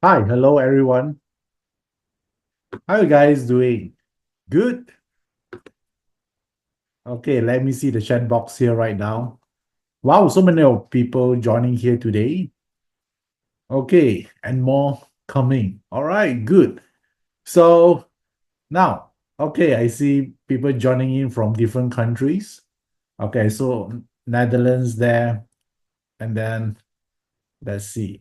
Hi, hello everyone. How you guys doing? Good? Okay, let me see the chat box here right now. Wow, so many of people joining here today. Okay, and more coming. All right, good. So now, okay, I see people joining in from different countries. Okay, so Netherlands there, and then let's see.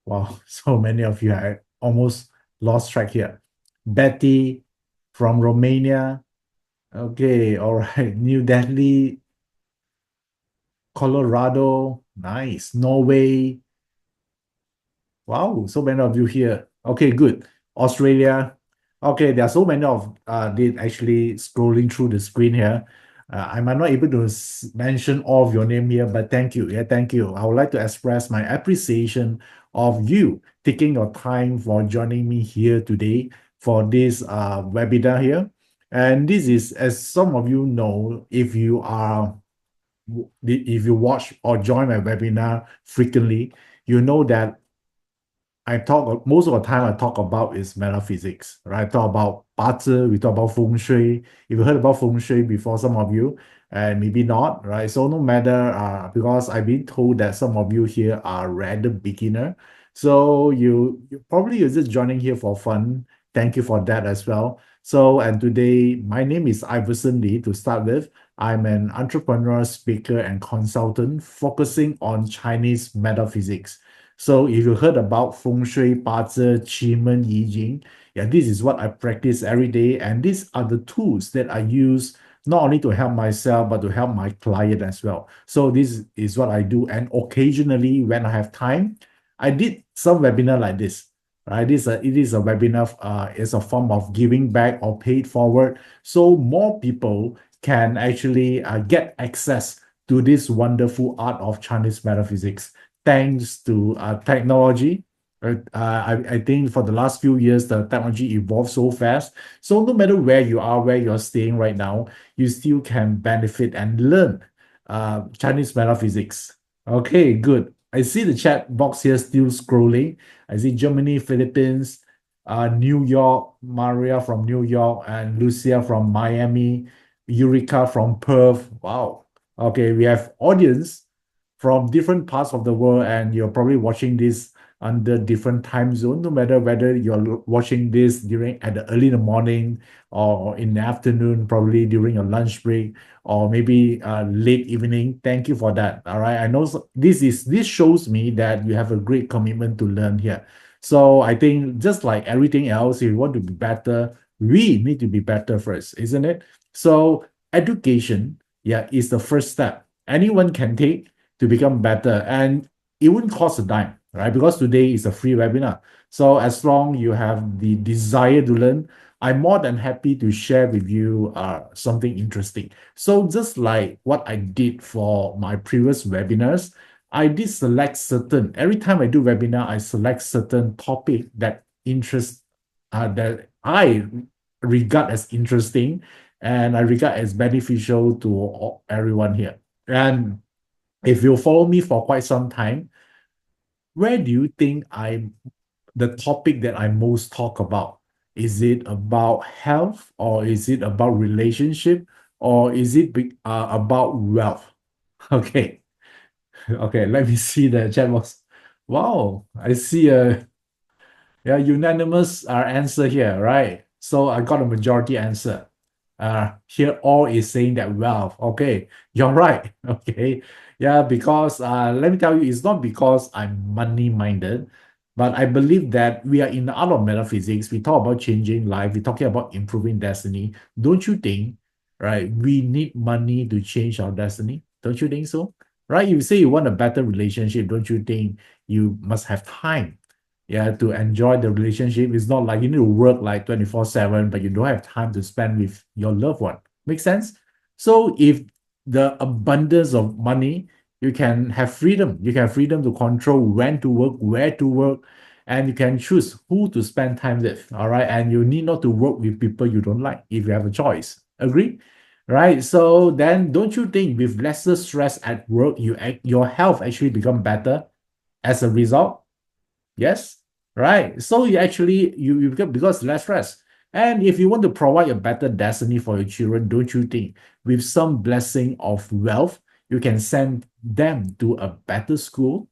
Wow, so many of you. I almost lost track here. Betty from Romania. Okay, all right. New Delhi, Colorado, nice. Norway. Wow, so many of you here. Okay, good. Australia. Okay, there are so many of did actually scrolling through the screen here. I might not able to mention all of your name here, but thank you. Yeah, thank you. I would like to express my appreciation of you taking your time for joining me here today for this webinar here. And this is, as some of you know, if you watch or join my webinar frequently, you know that I talk most of the time I talk about is metaphysics, right? I talk about bazi, we talk about feng shui. If you heard about feng shui before, some of you, and maybe not, right? So no matter, because I've been told that some of you here are rather beginner, so you're just joining here for fun. Thank you for that as well. So and today my name is Iverson Lee. To start with, I'm an entrepreneur, speaker, and consultant focusing on Chinese metaphysics. So if you heard about feng shui, bazi, qigong, yijing, yeah, this is what I practice every day, and these are the tools that I use not only to help myself but to help my client as well. So this is what I do, and occasionally when I have time, I did some webinar like this. Right, it is a webinar. It's a form of giving back or paid forward, so more people can actually get access to this wonderful art of Chinese metaphysics thanks to technology. I think for the last few years, the technology evolved so fast. So no matter where you are, where you're staying right now, you still can benefit and learn Chinese metaphysics. Okay, good. I see the chat box here still scrolling. I see Germany, Philippines, New York, Maria from New York, and Lucia from Miami, Eureka from Perth. Wow. Okay, we have audience from different parts of the world, and you're probably watching this under different time zone, no matter whether you're watching this during at the early in the morning or in the afternoon, probably during your lunch break, or maybe late evening. Thank you for that. All right. I know this shows me that you have a great commitment to learn here. So I think just like everything else, if you want to be better, we need to be better first, isn't it? So education, yeah, is the first step anyone can take to become better. And it wouldn't cost a dime, right? Because today is a free webinar. So as long you have the desire to learn, I'm more than happy to share with you something interesting. So just like what I did for my previous webinars, I did select every time I do webinar, I select certain topic that I regard as interesting and I regard as beneficial to everyone here. And if you follow me for quite some time, where do you think the topic that I most talk about? Is it about health or is it about relationship or is it about wealth? Okay. Okay, let me see the chat box. Wow, I see a unanimous answer here, right? So I got a majority answer. Here all is saying that wealth. Okay, you're right. Okay, yeah, because let me tell you, it's not because I'm money minded, but I believe that we are in the art of metaphysics. We talk about changing life. We're talking about improving destiny. Don't you think, right? We need money to change our destiny. Don't you think so? Right? If you say you want a better relationship, don't you think you must have time? Yeah, to enjoy the relationship. It's not like you need to work like 24/7, but you don't have time to spend with your loved one. Make sense? So if the abundance of money, you can have freedom. You can have freedom to control when to work, where to work, and you can choose who to spend time with. All right. And you need not to work with people you don't like if you have a choice. Agree? Right. So then don't you think with lesser stress at work, your health actually become better as a result? Yes? right? So you actually you become because less stress. And if you want to provide a better destiny for your children, don't you think with some blessing of wealth, you can send them to a better school?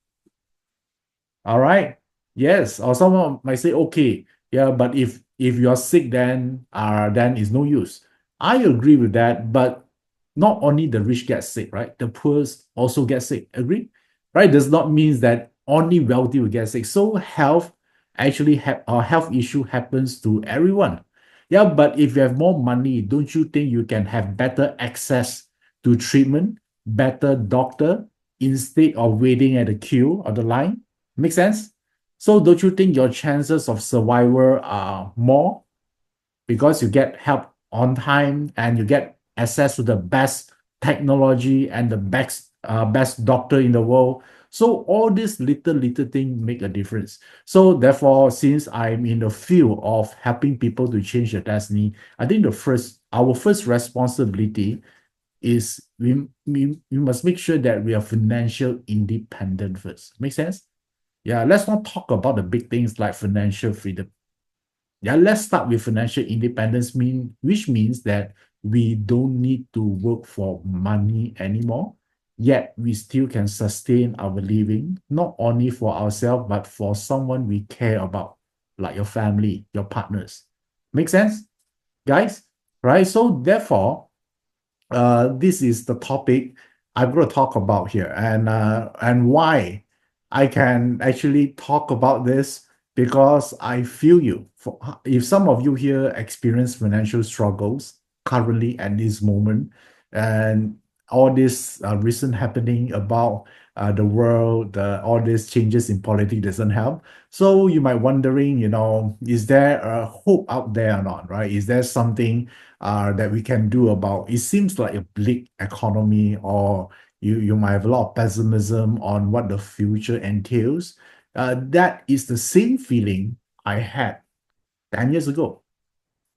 All right. Yes. Or someone might say, okay, yeah, but if you're sick, then it's no use. I agree with that, but not only the rich get sick, right? The poor also get sick. Agree? Right? Does not mean that only wealthy will get sick. So health actually health issue happens to everyone. Yeah, but if you have more money, don't you think you can have better access to treatment, better doctor instead of waiting at the queue or the line? Make sense? So don't you think your chances of survival are more because you get help on time and you get access to the best technology and the best doctor in the world? So all these little things make a difference. So therefore, since I'm in the field of helping people to change their destiny, I think our first responsibility is we must make sure that we are financial independent first. Make sense? Yeah, let's not talk about the big things like financial freedom. Yeah, let's start with financial independence, which means that we don't need to work for money anymore, yet we still can sustain our living, not only for ourselves, but for someone we care about, like your family, your partners. Make sense, guys? Right? So therefore, this is the topic I'm going to talk about here, and why I can actually talk about this because I feel you. If some of you here experience financial struggles currently at this moment, and all this recent happening about the world, all these changes in politics doesn't help. So you might wondering, is there a hope out there or not, right? Is there something that we can do about it? Seems like a bleak economy, or you might have a lot of pessimism on what the future entails. That is the same feeling I had 10 years ago.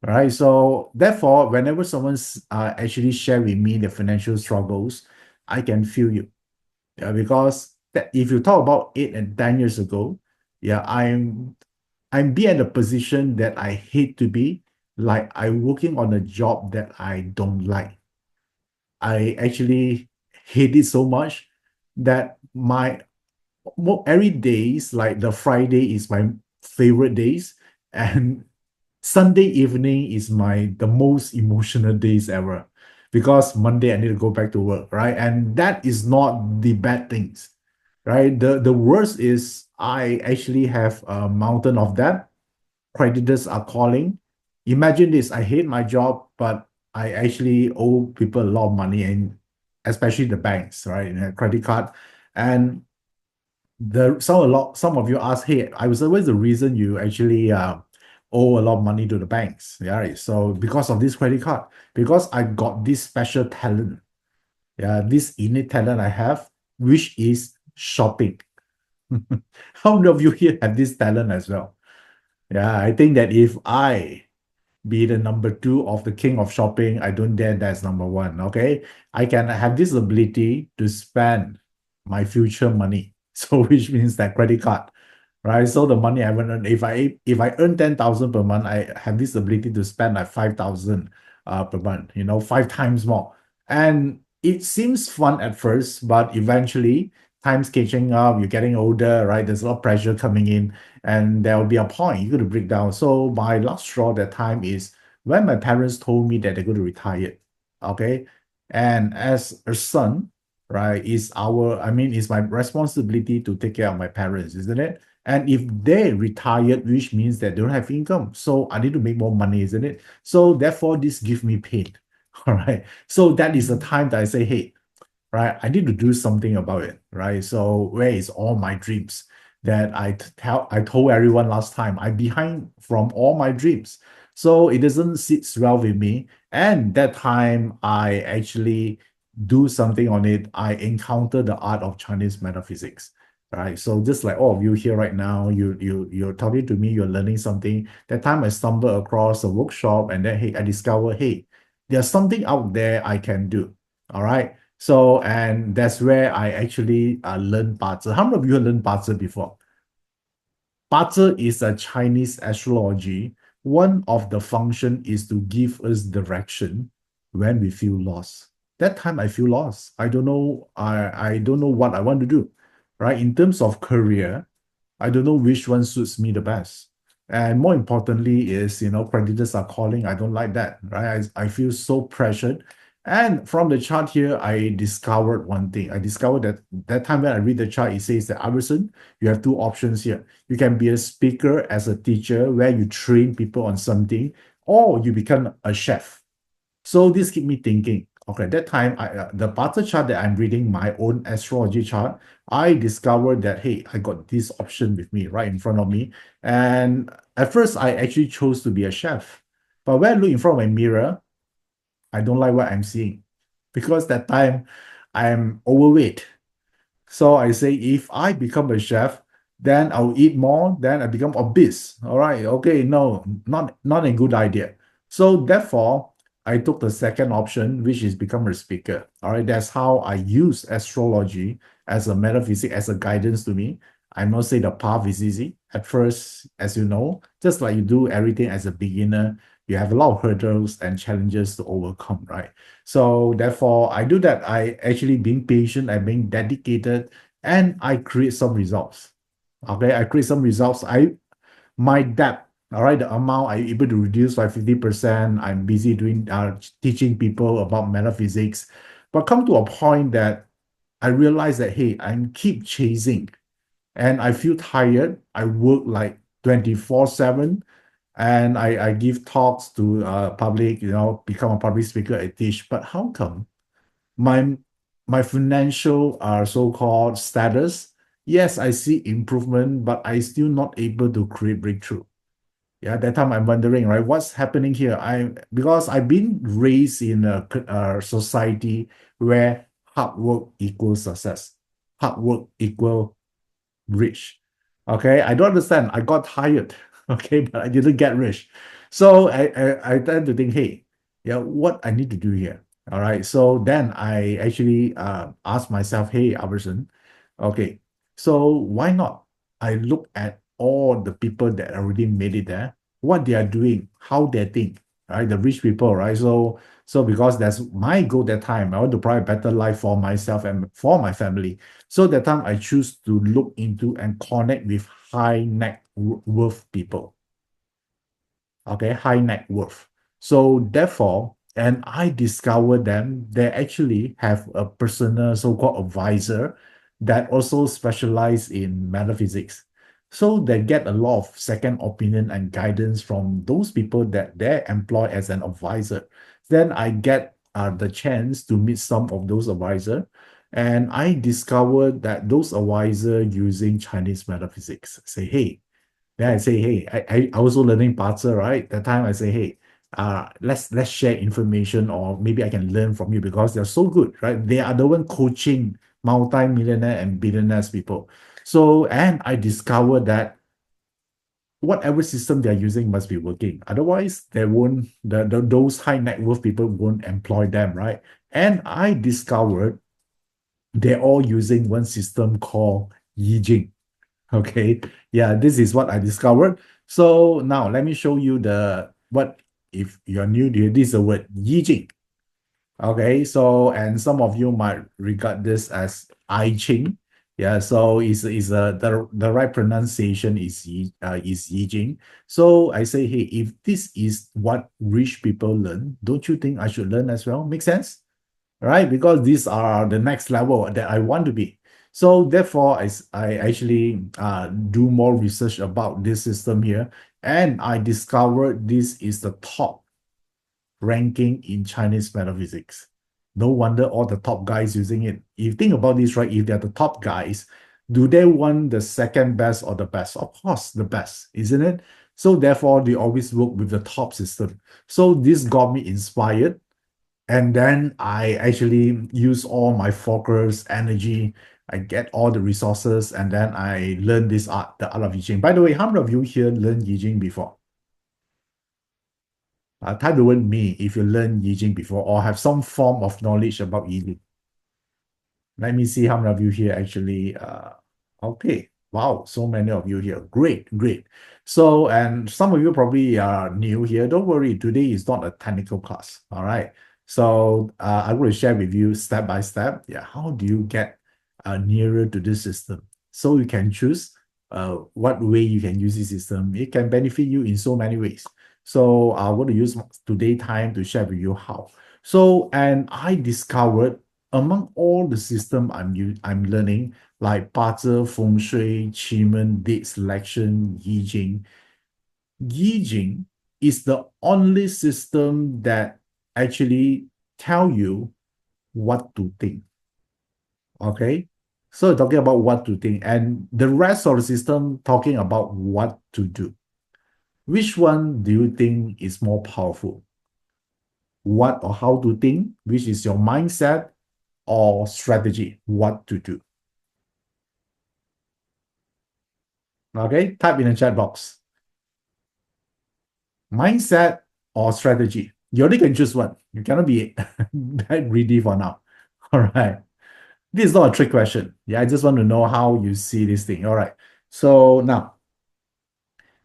Right. So therefore, whenever someone's actually share with me their financial struggles, I can feel you. Yeah, because if you talk about 8 and 10 years ago, yeah, I'm be at a position that I hate to be. Like I'm working on a job that I don't like. I actually hate it so much that my every days, like the Friday is my favorite days, and Sunday evening is the most emotional days ever, because Monday I need to go back to work, right? And that is not the bad things, right? The worst is I actually have a mountain of debt. Creditors are calling. Imagine this: I hate my job, but I actually owe people a lot of money, and especially the banks, right? And credit card. And some of you ask, hey, I was always the reason you actually owe a lot of money to the banks. Yeah, right? So because of this credit card, because I got this special talent, yeah, this innate talent I have, which is shopping. How many of you here have this talent as well? Yeah, I think that if I be the number two of the king of shopping, I don't dare that's number one. Okay. I can have this ability to spend my future money. So which means that credit card, right? So the money I earn, if I earn 10,000 per month, I have this ability to spend like 5,000 per month, 5 times more. And it seems fun at first, but eventually time's catching up, you're getting older, right? There's a lot of pressure coming in, and there will be a point you're going to break down. So my last straw that time is when my parents told me that they're going to retire. Okay. And as a son, right, it's my responsibility to take care of my parents, isn't it? And if they retired, which means that they don't have income, so I need to make more money, isn't it? So therefore, this gives me pain. All right. So that is the time that I say, hey, right, I need to do something about it, right? So where is all my dreams that I told everyone last time? I'm behind from all my dreams. So it doesn't sit well with me. And that time I actually do something on it. I encounter the art of Chinese metaphysics. Right. So just like all of you here right now, you're talking to me, you're learning something. That time I stumbled across a workshop, and then hey, I discover, hey, there's something out there I can do. All right. So, and that's where I actually learned bazi. How many of you have learned bazi before? Bazi is a Chinese astrology. One of the function is to give us direction when we feel lost. That time I feel lost. I don't know. I don't know what I want to do. Right. In terms of career, I don't know which one suits me the best. And more importantly, is creditors are calling. I don't like that. Right. I feel so pressured. And from the chart here, I discovered one thing. I discovered that time when I read the chart, it says that Iverson, you have two options here. You can be a speaker as a teacher where you train people on something, or you become a chef. So this keep me thinking. Okay, that time the barter chart that I'm reading, my own astrology chart, I discovered that hey, I got this option with me right in front of me. And at first, I actually chose to be a chef. But when I look in front of my mirror, I don't like what I'm seeing because that time I'm overweight. So I say, if I become a chef, then I'll eat more, then I become obese. All right. Okay. No, not a good idea. So therefore, I took the second option, which is become a speaker. All right. That's how I use astrology as a metaphysics, as a guidance to me. I not say the path is easy. At first, as you know, just like you do everything as a beginner, you have a lot of hurdles and challenges to overcome, right? So therefore, I do that. I actually being patient and being dedicated, and I create some results. Okay, I create some results. My debt, all right, the amount I able to reduce by 50%. I'm busy doing teaching people about metaphysics, but come to a point that I realize that hey, I'm keep chasing, and I feel tired. I work like 24/7, and I give talks to public, become a public speaker, I teach. But how come my my financial so-called status, yes, I see improvement, but I still not able to create breakthrough. Yeah, that time I'm wondering, right, what's happening here? Because I've been raised in a society where hard work equals success, hard work equal rich. Okay, I don't understand. I got tired. Okay, but I didn't get rich. So I tend to think, hey, yeah, what I need to do here. All right. So then I actually asked myself, hey, Iverson, okay, so why not? I look at all the people that already made it there, what they are doing, how they think, right? The rich people, right? So because that's my goal that time, I want to provide a better life for myself and for my family. So that time I choose to look into and connect with high net worth people. Okay, high net worth. So therefore, and I discovered them, they actually have a personal so-called advisor that also specialize in metaphysics. So they get a lot of second opinion and guidance from those people that they employ as an advisor. Then I get the chance to meet some of those advisor, and I discovered that those advisor using Chinese metaphysics. Say, hey, then I say, hey, I also learning Bazi, right? That time I say, hey, let's share information, or maybe I can learn from you because they're so good, right? They are the one coaching multi-millionaire and billionaires people. So, and I discovered that whatever system they're using must be working. Otherwise, they won't, those high net worth people won't employ them, right? And I discovered they're all using one system called Yijing. Okay, yeah, this is what I discovered. So now let me show you what, if you're new to this is the word Yijing. Okay, so and some of you might regard this as Ching. Yeah, so the right pronunciation is Yijing. So I say, hey, if this is what rich people learn, don't you think I should learn as well? Make sense? Right? Because these are the next level that I want to be. So therefore, I actually do more research about this system here, and I discovered this is the top ranking in Chinese metaphysics. No wonder all the top guys using it. If you think about this, right, if they're the top guys, do they want the second best or the best? Of course, the best, isn't it? So therefore, they always work with the top system. So this got me inspired, and then I actually use all my focus, energy, I get all the resources, and then I learn this art, the art of Yijing. By the way, how many of you here learned Yijing before? Type the word me if you learned Yijing before or have some form of knowledge about Yijing. Let me see how many of you here actually, okay. Wow, so many of you here. Great, great. So, and some of you probably are new here. Don't worry, today is not a technical class. All right. So, I will share with you step by step. Yeah, how do you get nearer to this system? So you can choose what way you can use this system. It can benefit you in so many ways. So, I want to use today time to share with you how. So, and I discovered among all the system I'm learning, like bazi, feng shui, qi, date selection, Yijing. Yijing is the only system that actually tell you what to think. Okay, so talking about what to think, and the rest of the system talking about what to do. Which one do you think is more powerful? What or how to think, which is your mindset, or strategy, what to do? Okay, type in the chat box. Mindset or strategy. You only can choose one. You cannot be that greedy for now. All right. This is not a trick question. Yeah, I just want to know how you see this thing. All right. So now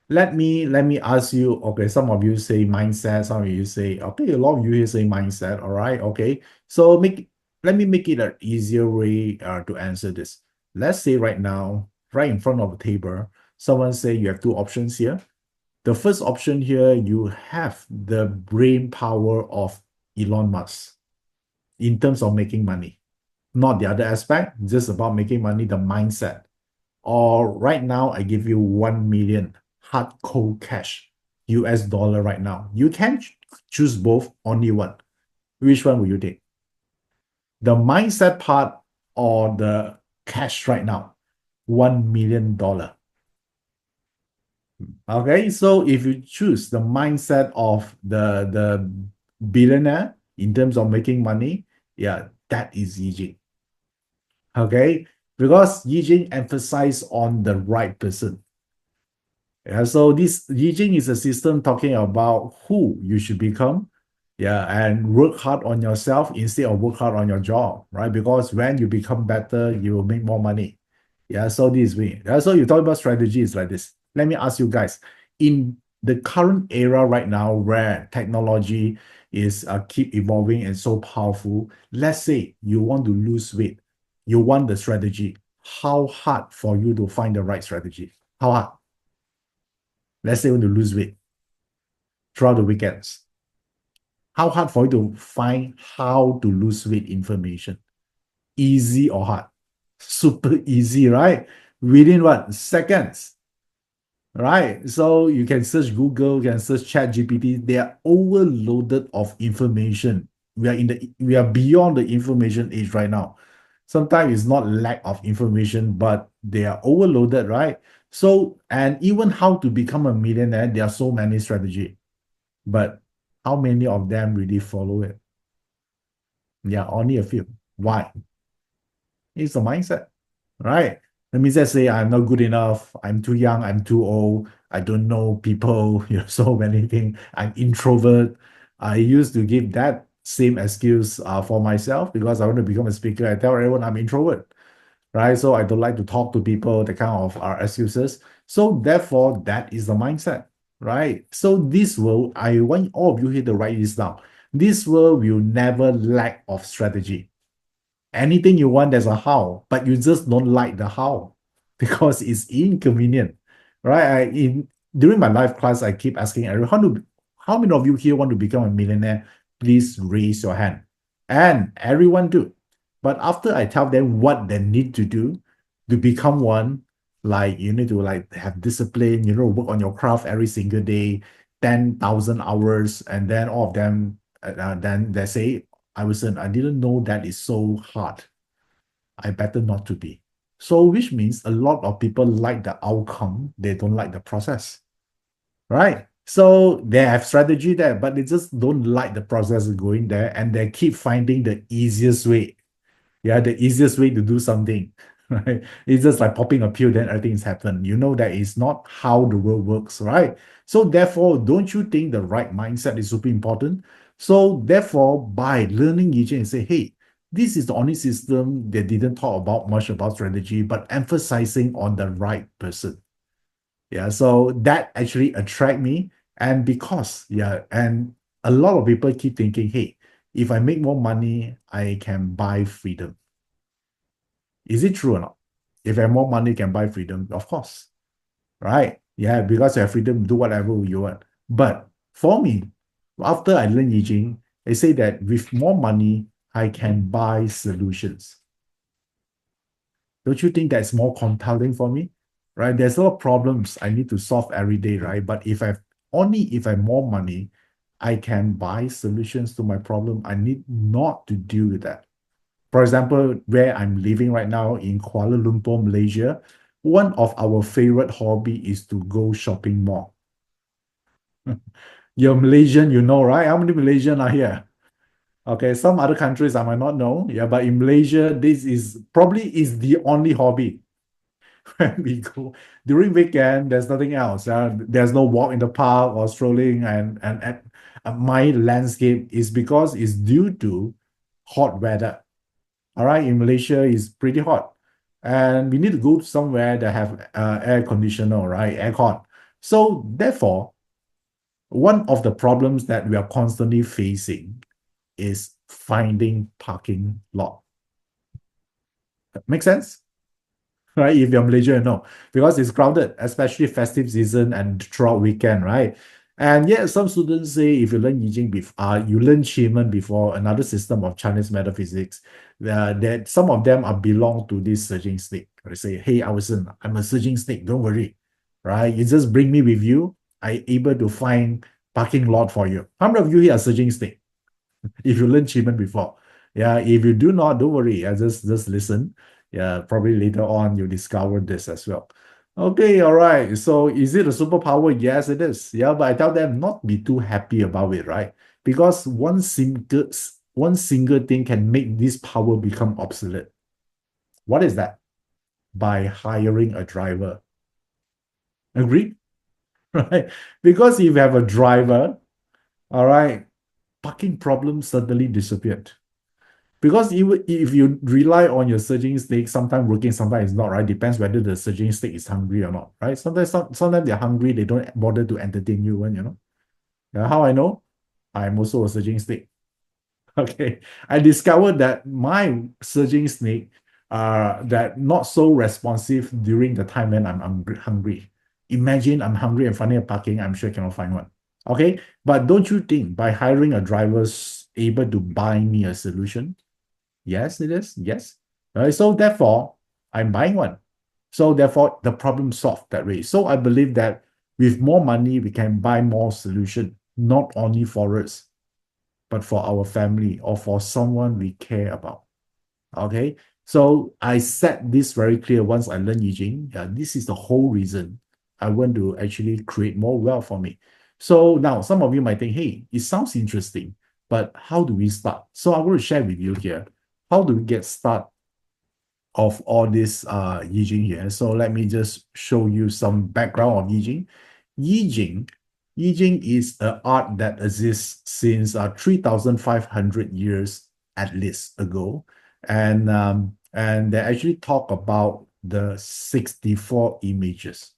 let me ask you. Okay, some of you say mindset, some of you say, okay, a lot of you here say mindset. All right, okay. So let me make it an easier way to answer this. Let's say right now, right in front of the table, someone say you have two options here. The first option here, you have the brain power of Elon Musk in terms of making money, not the other aspect, just about making money, the mindset. Or right now, I give you 1 million hard cold cash, US dollar right now. You can choose both, only one. Which one will you take? The mindset part or the cash right now? $1 million. Okay, so if you choose the mindset of the billionaire in terms of making money, yeah, that is Yijing. Okay, because Yijing emphasize on the right person. Yeah, so this Yijing is a system talking about who you should become. Yeah, and work hard on yourself instead of work hard on your job, right? Because when you become better, you will make more money. Yeah, so this way. Yeah, so you talk about strategies like this. Let me ask you guys, in the current era right now where technology is keep evolving and so powerful, let's say you want to lose weight, you want the strategy. How hard for you to find the right strategy? How hard? Let's say you want to lose weight throughout the weekends. How hard for you to find how to lose weight information? Easy or hard? Super easy, right? Within what? Seconds. Right. So you can search Google, you can search Chat GPT. They are overloaded of information. We are beyond the information age right now. Sometimes it's not lack of information, but they are overloaded, right? So, and even how to become a millionaire, there are so many strategy. But how many of them really follow it? Yeah, only a few. Why? It's a mindset, right? Let me just say I'm not good enough. I'm too young. I'm too old. I don't know people. So many things. I'm introvert. I used to give that same excuse for myself because I want to become a speaker. I tell everyone I'm introvert, right? So I don't like to talk to people. The kind of excuses. So therefore, that is the mindset, right? So this world, I want all of you here to write this down. This world will never lack of strategy. Anything you want, there's a how, but you just don't like the how because it's inconvenient, right? During my live class, I keep asking everyone, how many of you here want to become a millionaire? Please raise your hand. And everyone do. But after I tell them what they need to do to become one, like you need to like have discipline, work on your craft every single day, 10,000 hours, and then all of them, then they say, Iverson, I didn't know that is so hard. I better not to be. So, which means a lot of people like the outcome, they don't like the process, right? So they have strategy there, but they just don't like the process of going there, and they keep finding the easiest way. Yeah, the easiest way to do something, right? It's just like popping a pill, then everything's happened. You know that is not how the world works, right? So therefore, don't you think the right mindset is super important? So therefore, by learning Yijing and say, hey, This is the only system that didn't talk about much about strategy, but emphasizing on the right person. Yeah, so that actually attract me. And because, yeah, and a lot of people keep thinking, hey, if I make more money, I can buy freedom. Is it true or not? If I have more money, can buy freedom? Of course, right? Yeah, because you have freedom to do whatever you want. But for me, after I learned Yijing, they say that with more money, I can buy solutions. Don't you think that's more compelling for me? Right? There's a lot of problems I need to solve every day, right? But if I have more money, I can buy solutions to my problem. I need not to deal with that. For example, where I'm living right now in Kuala Lumpur, Malaysia, one of our favorite hobby is to go shopping mall. You're Malaysian, you know, right? How many Malaysian are here? Okay, some other countries I might not know. Yeah, but in Malaysia, this is probably is the only hobby. When we go during weekend, there's nothing else. There's no walk in the park or strolling, and my landscape is because it's due to hot weather. All right, in Malaysia, it's pretty hot, and we need to go somewhere that have air conditioner, right, aircon. So therefore, one of the problems that we are constantly facing is finding parking lot. Make sense? Right? If you're Malaysia, you know, because it's crowded, especially festive season and throughout weekend, right? And yet, some students say if you learn Yijing before, you learn Qi before another system of Chinese metaphysics, that some of them are belong to this surging snake. They say, "Hey, Iverson, I'm a surging snake. Don't worry, right? You just bring me with you. I able to find parking lot for you." How many of you here are surging snake? If you learn Qi before. Yeah, if you do not, don't worry. Just listen. Yeah, probably later on you discover this as well. Okay, all right. So is it a superpower? Yes, it is. Yeah, but I tell them not be too happy about it, right? Because one single thing can make this power become obsolete. What is that? By hiring a driver. Agree? Right? Because if you have a driver, all right, parking problems suddenly disappeared. Because even if you rely on your surging snake, sometimes working, sometimes it's not, right? Depends whether the surging snake is hungry or not, right? Sometimes they're hungry, they don't bother to entertain you, you know. Yeah, how I know? I'm also a surging snake. Okay. I discovered that my surging snake are that not so responsive during the time when I'm hungry. Imagine I'm hungry and finding a parking, I'm sure I cannot find one. Okay. But don't you think by hiring a driver's able to buy me a solution? Yes, it is. Yes. Right. So therefore, I'm buying one. So therefore, the problem solved that way. So I believe that with more money, we can buy more solution, not only for us, but for our family or for someone we care about. Okay. So I set this very clear once I learned Yijing. This is the whole reason I want to actually create more wealth for me. So now some of you might think, hey, it sounds interesting, but how do we start? So I want to share with you here. How do we get started of all this Yijing here? So let me just show you some background of Yijing. Yijing, Yijing is an art that exists since 3,500 years at least ago. And they actually talk about the 64 images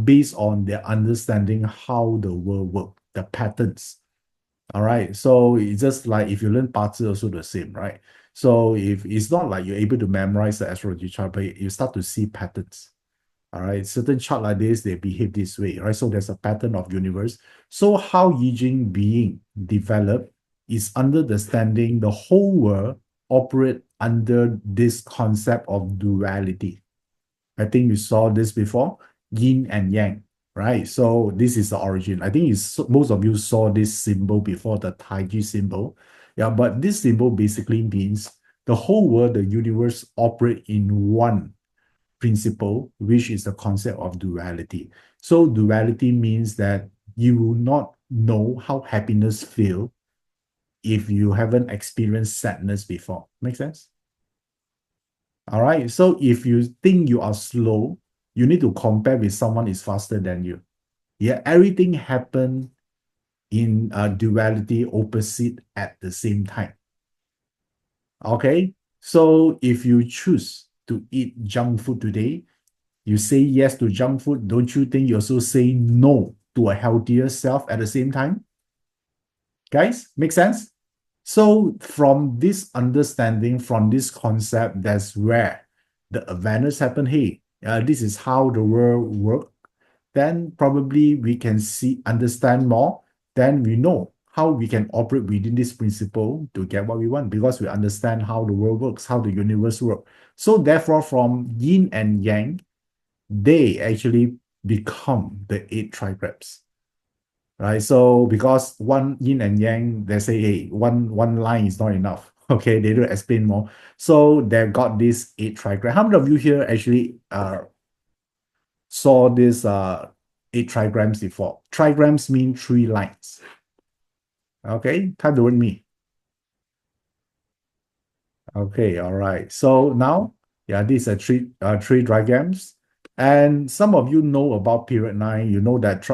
based on their understanding how the world works, the patterns. All right. So it's just like if you learn bazi, also the same, right? So if it's not like you're able to memorize the astrology chart, but you start to see patterns. All right. Certain chart like this, they behave this way, right? So there's a pattern of universe. So how Yijing being developed is under the standing the whole world operate under this concept of duality. I think you saw this before, yin and yang, right? So this is the origin. I think most of you saw this symbol before, the Taiji symbol. Yeah, but this symbol basically means the whole world, the universe operate in one principle, which is the concept of duality. So duality means that you will not know how happiness feel if you haven't experienced sadness before. Make sense? All right. So if you think you are slow, you need to compare with someone is faster than you. Yeah, everything happen in duality opposite at the same time. Okay. So if you choose to eat junk food today, you say yes to junk food, don't you think you also say no to a healthier self at the same time? Guys, make sense? So from this understanding, from this concept, that's where the awareness happen. Hey, this is how the world works. Then probably we can see, understand more. Then we know how we can operate within this principle to get what we want because we understand how the world works, how the universe works. So therefore, from yin and yang, they actually become the eight trigrams, right? So because one yin and yang, they say, hey, one line is not enough. Okay, they do explain more. So they've got this eight trigram. How many of you here actually saw this eight trigrams before? Trigrams mean three lines. Okay, type the word me. Okay, all right. So now, yeah, these are three diagrams. And some of you know about period nine. You know that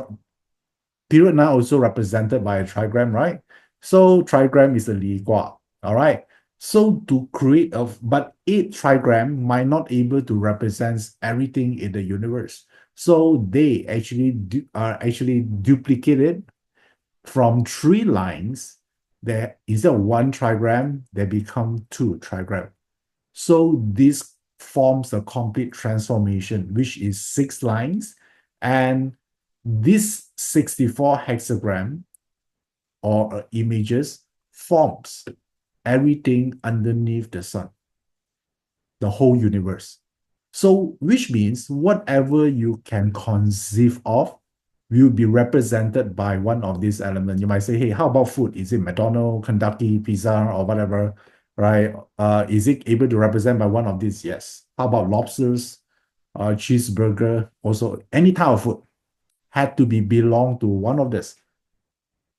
period nine also represented by a trigram, right? So trigram is a Li Gua, all right? So to create a, but eight trigram might not able to represent everything in the universe. So they actually are actually duplicated from three lines. There instead of one trigram, they become two trigram. So this forms a complete transformation, which is six lines. And this 64 hexagram or images forms everything underneath the sun, the whole universe. So, which means whatever you can conceive of will be represented by one of these elements. You might say, hey, how about food? Is it McDonald's, Kentucky, pizza, or whatever, right? Is it able to represent by one of these? Yes. How about lobsters, cheeseburger? Also, any type of food had to be belong to one of this.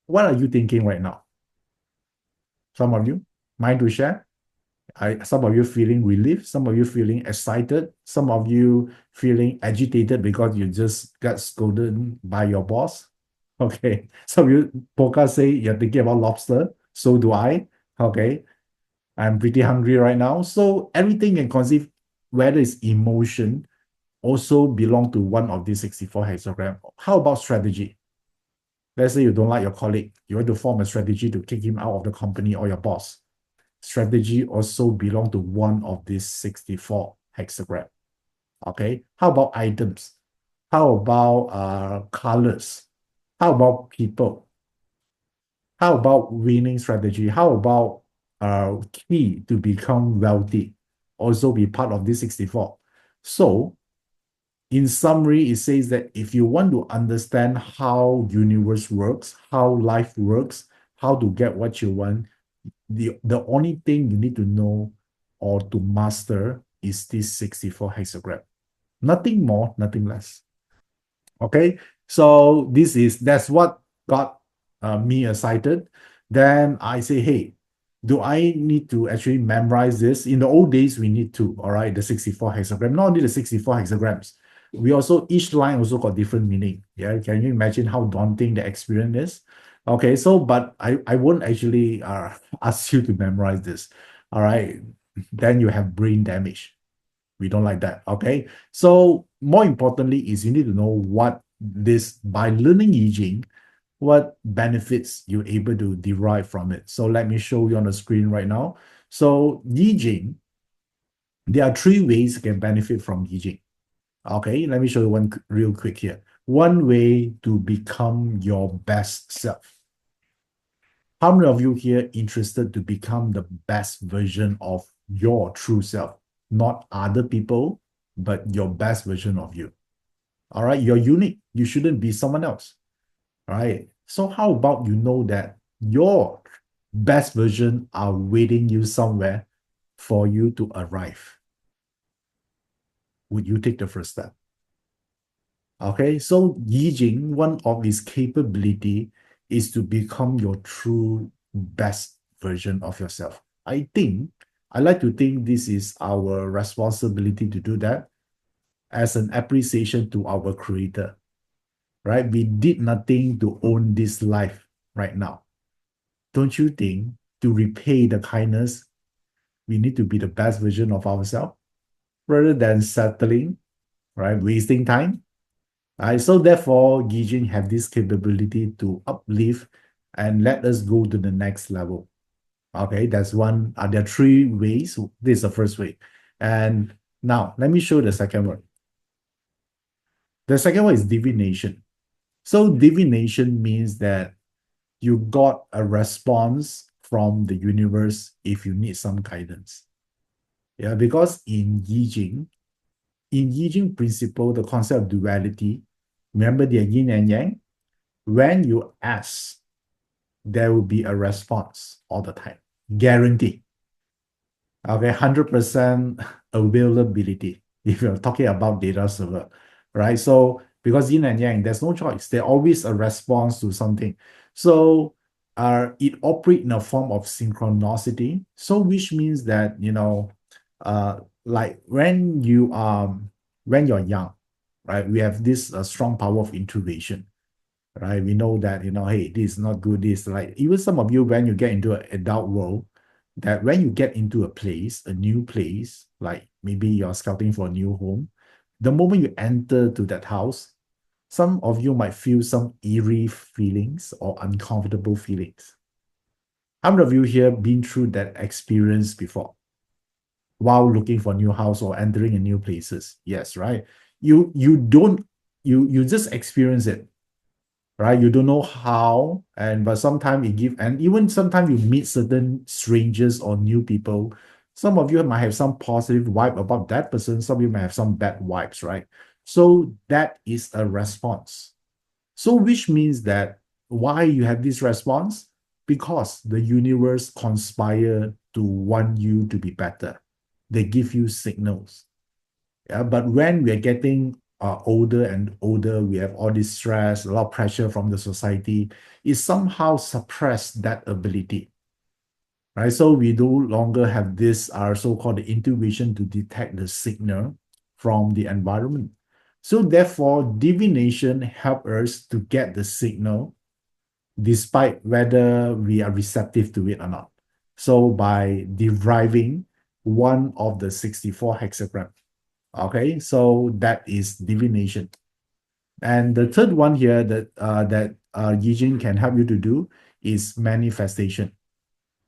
What are you thinking right now? Some of you, mind to share? Some of you feeling relief, some of you feeling excited, some of you feeling agitated because you just got scolded by your boss. Okay. Some of you podcast say you're thinking about lobster. So do I. Okay. I'm pretty hungry right now. So everything can conceive, whether it's emotion, also belong to one of these 64 hexagram. How about strategy? Let's say you don't like your colleague. You want to form a strategy to kick him out of the company or your boss. Strategy also belong to one of these 64 hexagram. Okay. How about items? How about colors? How about people? How about winning strategy? How about key to become wealthy? Also be part of this 64. So in summary, it says that if you want to understand how universe works, how life works, how to get what you want, the only thing you need to know or to master is this 64 hexagram. Nothing more, nothing less. Okay, so that's what got me excited. Then I say, hey, do I need to actually memorize this? In the old days, we need to, all right, the 64 hexagram, not only the 64 hexagrams. We also, each line also got different meaning. Yeah, can you imagine how daunting the experience is? Okay, so, but I won't actually ask you to memorize this. All right, then you have brain damage. We don't like that. Okay. So more importantly is you need to know what this by learning Yijing, what benefits you're able to derive from it. So let me show you on the screen right now. So Yijing, there are three ways you can benefit from Yijing. Okay, let me show you one real quick here. One way to become your best self. How many of you here interested to become the best version of your true self? Not other people, but your best version of you. All right, you're unique. You shouldn't be someone else. All right. So how about you know that your best version are waiting you somewhere for you to arrive? Would you take the first step? Okay, so Yijing, one of his capability is to become your true best version of yourself. I like to think this is our responsibility to do that as an appreciation to our creator, right? We did nothing to own this life right now. Don't you think to repay the kindness, we need to be the best version of ourselves rather than settling, right? Wasting time. Right? So therefore, Yijing have this capability to uplift and let us go to the next level. Okay, that's one. There are three ways. This is the first way. And now let me show the second one. The second one is divination. So divination means that you got a response from the universe if you need some guidance. Yeah, because in Yijing principle, the concept of duality, remember the yin and yang? When you ask, there will be a response all the time. Guaranteed. Okay, 100% availability if you're talking about data server, right? So because yin and yang, there's no choice. There's always a response to something. So it operates in a form of synchronicity. So which means that, like when you're young, right, we have this strong power of intuition, right? We know that, hey, this is not good. This, like, even some of you, when you get into an adult world, that when you get into a new place, like maybe you're scouting for a new home, the moment you enter to that house, some of you might feel some eerie feelings or uncomfortable feelings. How many of you here been through that experience before while looking for a new house or entering a new places? Yes, right? You don't you just experience it, right? You don't know how, but sometimes it give, and even sometimes you meet certain strangers or new people. Some of you might have some positive vibe about that person. Some of you might have some bad vibes, right? So that is a response. So which means that why you have this response? Because the universe conspire to want you to be better. They give you signals. Yeah, but when we're getting older and older, we have all this stress, a lot of pressure from the society, it somehow suppress that ability, right? So we no longer have this, our so-called intuition to detect the signal from the environment. So therefore, divination help us to get the signal despite whether we are receptive to it or not. So by deriving one of the 64 hexagrams. Okay, so that is divination. And the third one here that Yijing can help you to do is manifestation.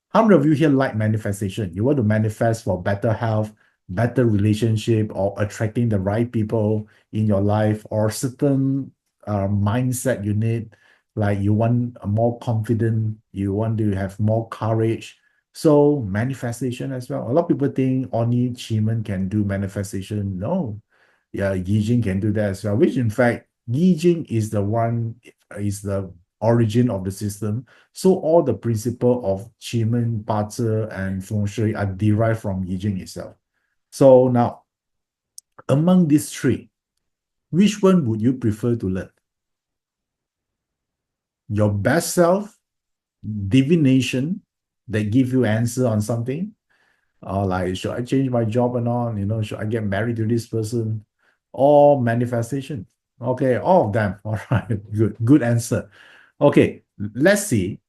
How many of you here like manifestation? You want to manifest for better health, better relationship, or attracting the right people in your life, or certain mindset you need, like you want a more confident, you want to have more courage. So manifestation as well. A lot of people think only Chiman can do manifestation. No, yeah, Yijing can do that as well, which in fact, Yijing is the one, is the origin of the system. So all the principle of Qigong, Bazi, and Feng Shui are derived from Yijing itself. So now, among these three, which one would you prefer to learn? Your best self, divination, that give you answer on something, or like, should I change my job or not? Should I get married to this person? Or manifestation? Okay, all of them. All right, good answer. Okay, let's see.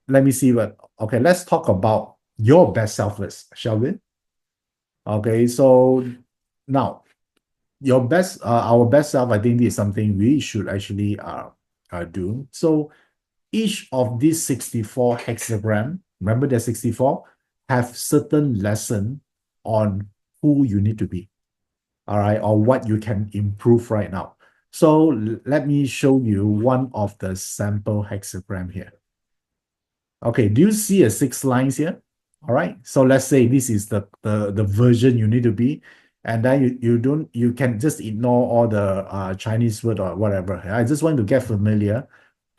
Let me see what. Okay, let's talk about your best self first, shall we? Okay, so now our best self, I think this is something we should actually do. So each of these 64 hexagram, remember there's 64, have certain lesson on who you need to be, all right, or what you can improve right now. So let me show you one of the sample hexagram here. Okay, do you see a 6 lines here? All right, so let's say this is the version you need to be, and then you can just ignore all the Chinese word or whatever. I just want to get familiar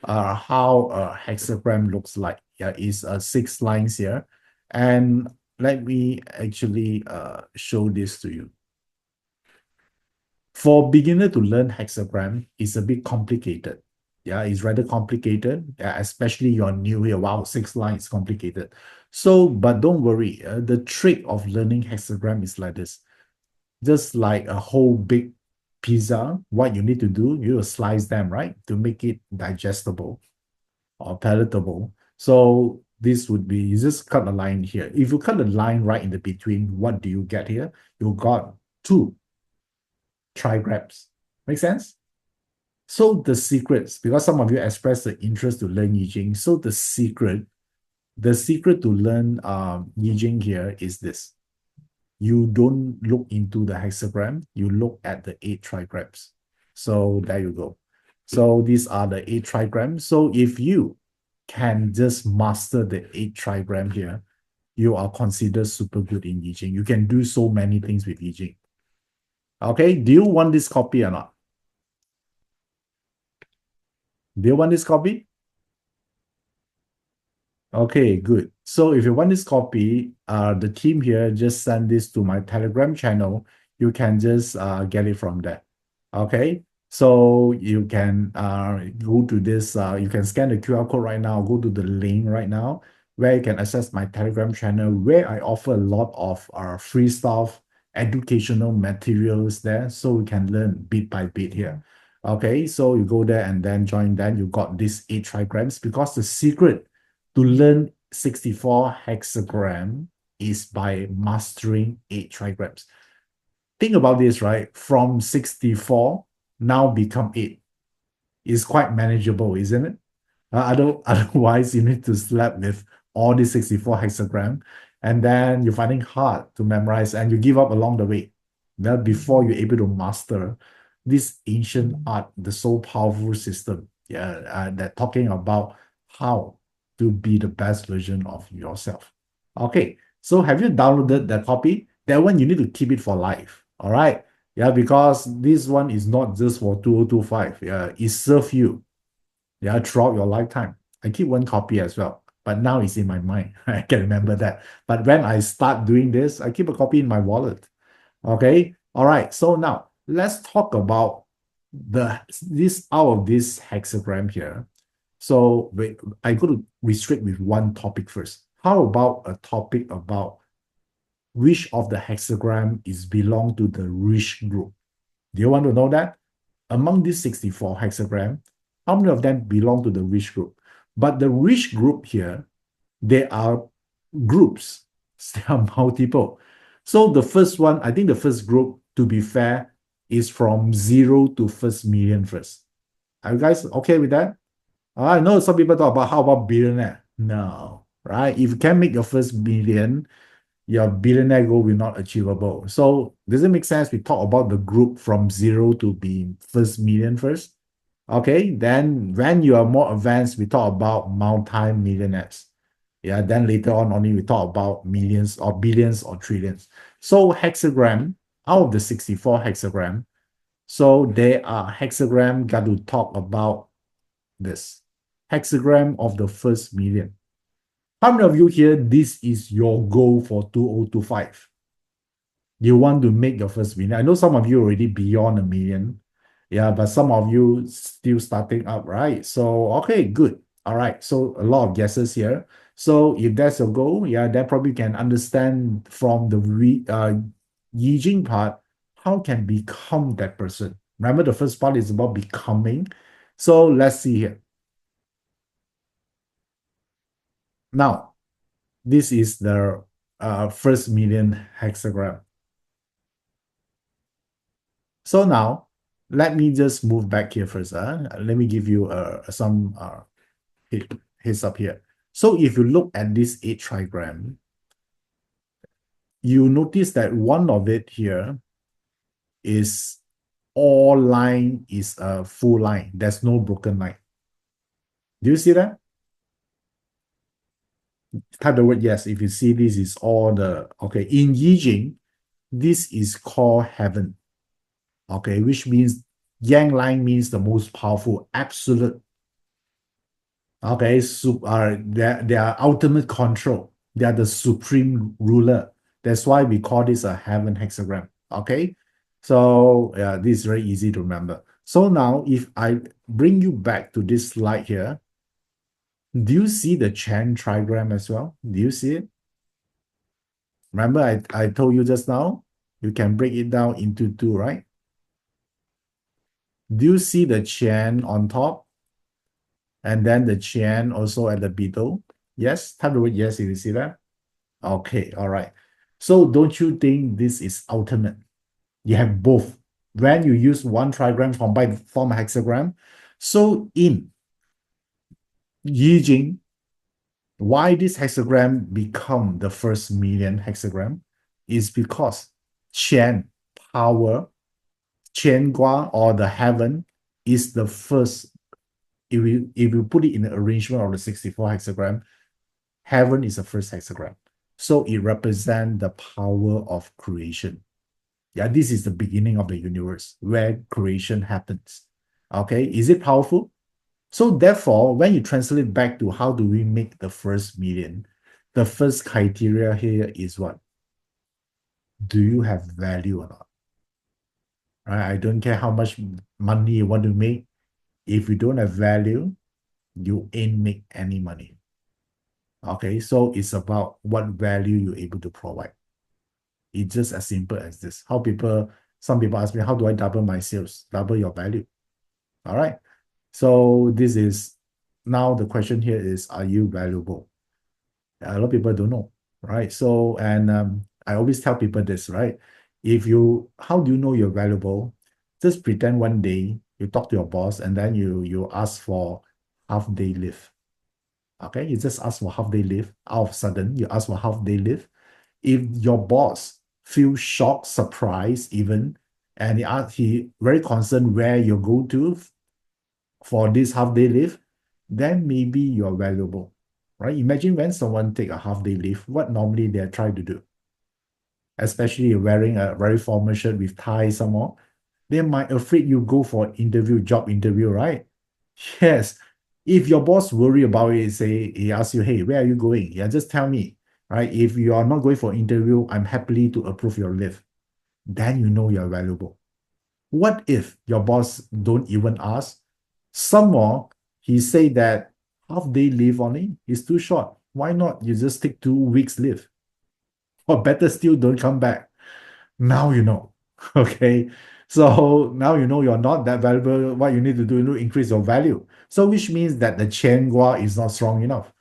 how a hexagram looks like. Yeah, it's 6 lines here, and let me actually show this to you. For beginner to learn hexagram, it's a bit complicated. Yeah, it's rather complicated, especially you're new here. Wow, 6 lines, complicated. So, but don't worry. The trick of learning hexagram is like this. Just like a whole big pizza, what you need to do, you will slice them, right? To make it digestible or palatable. So this would be, you just cut a line here. If you cut a line right in the between, what do you get here? You got two trigrams. Make sense? So the secrets, because some of you expressed the interest to learn Yijing, so the secret to learn Yijing here is this. You don't look into the hexagram, you look at the 8 trigrams. So there you go. So these are the 8 trigrams. So if you can just master the 8 trigram here, you are considered super good in Yijing. You can do so many things with Yijing. Okay, do you want this copy or not? Do you want this copy? Okay, good. So if you want this copy, the team here just send this to my Telegram channel. You can just get it from there. Okay, so you can go to this, you can scan the QR code right now, go to the link right now, where you can access my Telegram channel, where I offer a lot of free stuff, educational materials there, so we can learn bit by bit here. Okay, so you go there and then join, then you got these 8 trigrams, because the secret to learn 64 hexagram is by mastering 8 trigrams. Think about this, right? From 64 now become 8. It's quite manageable, isn't it? Otherwise, you need to slap with all these 64 hexagram, and then you're finding hard to memorize, and you give up along the way. Now, before you're able to master this ancient art, the so powerful system, that talking about how to be the best version of yourself. Okay, so have you downloaded the copy? That one you need to keep it for life. All right. Yeah, because this one is not just for 2025. Yeah, it serves you, yeah, throughout your lifetime. I keep one copy as well, but now it's in my mind. I can remember that. But when I start doing this, I keep a copy in my wallet. Okay. All right. So now let's talk about this out of this hexagram here. So I go to restrict with one topic first. How about a topic about which of the hexagram is belong to the rich group? Do you want to know that? Among these 64 hexagram, how many of them belong to the rich group? But the rich group here, they are groups. There are multiple. So the first one, I think the first group, to be fair, is from 0 to first million first. Are you guys okay with that? I know some people talk about how about billionaire? No, right? If you can make your first million, your billionaire goal will not achievable. So does it make sense? We talk about the group from 0 to be first million first. Okay, then when you are more advanced, we talk about multi-millionaires. Yeah, then later on only we talk about millions or billions or trillions. So hexagram, out of the 64 hexagram, so there are hexagram got to talk about this. Hexagram of the first million. How many of you here, this is your goal for 2025? You want to make your first million. I know some of you already beyond a million. Yeah, but some of you still starting up, right? So, okay, good. All right. So a lot of guesses here. So if that's your goal, yeah, then probably can understand from the Yijing part, how can become that person. Remember, the first part is about becoming. So let's see here. Now, this is the first million hexagram. So now, let me just move back here first. Let me give you some heads up here. So if you look at this 8 trigram, you notice that one of it here is all line is a full line. There's no broken line. Do you see that? Type the word yes. If you see this is all the, okay, in Yijing, this is called heaven. Okay, which means yang line means the most powerful, absolute. Okay, they are ultimate control. They are the supreme ruler. That's why we call this a heaven hexagram. Okay, so yeah, this is very easy to remember. So now, if I bring you back to this slide here, do you see the Chang trigram as well? Do you see it? Remember, I told you just now, you can break it down into 2, right? Do you see the Chang on top? And then the Chang also at the middle? Yes, type the word yes if you see that. Okay, all right. So don't you think this is ultimate? You have both. When you use one trigram combined to form a hexagram. So in Yijing, why this hexagram become the first million hexagram is because Qian power, Qian Gua or the heaven is the first. If you put it in the arrangement of the 64 hexagram, heaven is the first hexagram. So it represents the power of creation. Yeah, this is the beginning of the universe where creation happens. Okay, is it powerful? So therefore, when you translate back to how do we make the first million, the first criteria here is what? Do you have value or not? Right? I don't care how much money you want to make. If you don't have value, you ain't make any money. Okay, so it's about what value you're able to provide. It's just as simple as this. Some people ask me, how do I double my sales? Double your value. All right. So this is now the question here is, are you valuable? A lot of people don't know, right? So, and I always tell people this, right? How do you know you're valuable? Just pretend one day you talk to your boss and then you ask for half day leave. Okay, you just ask for half day leave. All of a sudden, you ask for half day leave. If your boss feels shocked, surprised, even, and he very concerned where you go to for this half day leave, then maybe you're valuable, right? Imagine when someone take a half day leave, what normally they're trying to do, especially wearing a very formal shirt with tie somewhere, they might afraid you go for interview, job interview, right? Yes. If your boss worry about it, say he asks you, hey, where are you going? Yeah, just tell me, right? If you are not going for interview, I'm happily to approve your leave. Then you know you're valuable. What if your boss don't even ask? Some more, he say that half day leave only is too short. Why not? You just take 2 weeks leave. Or better still, don't come back. Now you know. Okay. So now you know you're not that valuable. What you need to do is to increase your value. So which means that the Qian Gua is not strong enough.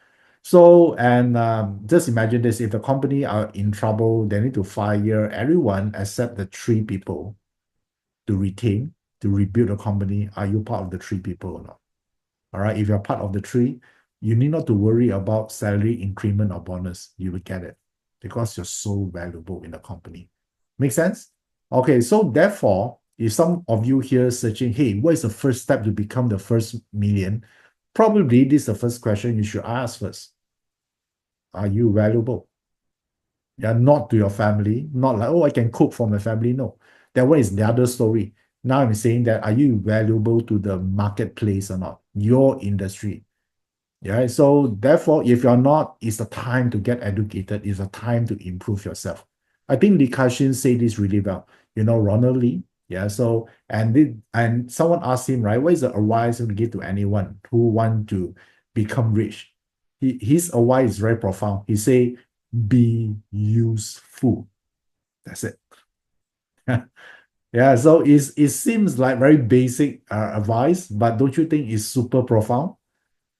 So, and just imagine this, if the company are in trouble, they need to fire everyone except the 3 people to retain, to rebuild the company. Are you part of the 3 people or not? All right. If you're part of the 3, you need not to worry about salary increment or bonus. You will get it because you're so valuable in the company. Make sense? Okay. So therefore, if some of you here searching, hey, what is the first step to become the first million? Probably this is the first question you should ask first. Are you valuable? Yeah, not to your family, not like, oh, I can cook for my family. No, that one is the other story. Now I'm saying that, are you valuable to the marketplace or not? Your industry. Yeah. So therefore, if you're not, it's a time to get educated. It's a time to improve yourself. I think Li Ka-shing say this really well. Ronald Lee. Yeah. So and someone asked him, right, what is the advice you would give to anyone who want to become rich? His advice is very profound. He say, be useful. That's it. Yeah. So it seems like very basic advice, but don't you think it's super profound?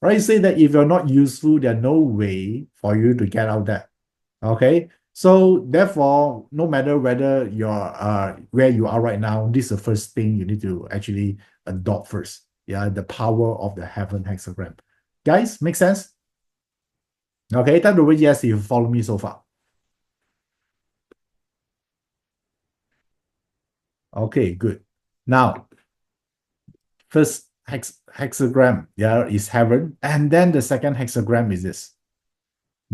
Right? Say that if you're not useful, there's no way for you to get out there. Okay. So therefore, no matter whether you're where you are right now, this is the first thing you need to actually adopt first. Yeah, the power of the heaven hexagram. Guys, make sense? Okay, time to read yes if you follow me so far. Okay, good. Now, first hexagram, yeah, is heaven, and then the second hexagram is this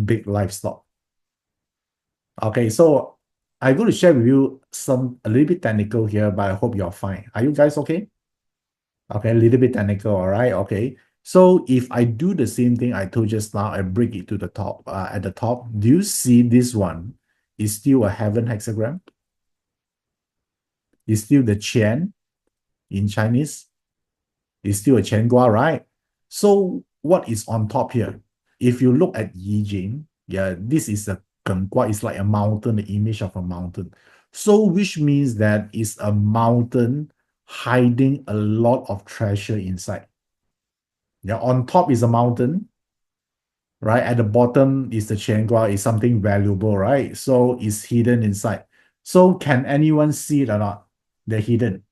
big livestock. Okay, so I'm going to share with you a little bit technical here, but I hope you're fine. Are you guys okay? Okay, a little bit technical, all right, okay. So if I do the same thing I told just now, I break it to the top, at the top, do you see this one is still a heaven hexagram? Is still the Qian in Chinese? Is still a Qian Gua, right? So what is on top here? If you look at Yijing, yeah, this is a Gengua, it's like a mountain, the image of a mountain. So which means that it's a mountain hiding a lot of treasure inside. Yeah, on top is a mountain. right? At the bottom is the qiangua, is something valuable, right? So it's hidden inside. So can anyone see it or not? They're hidden.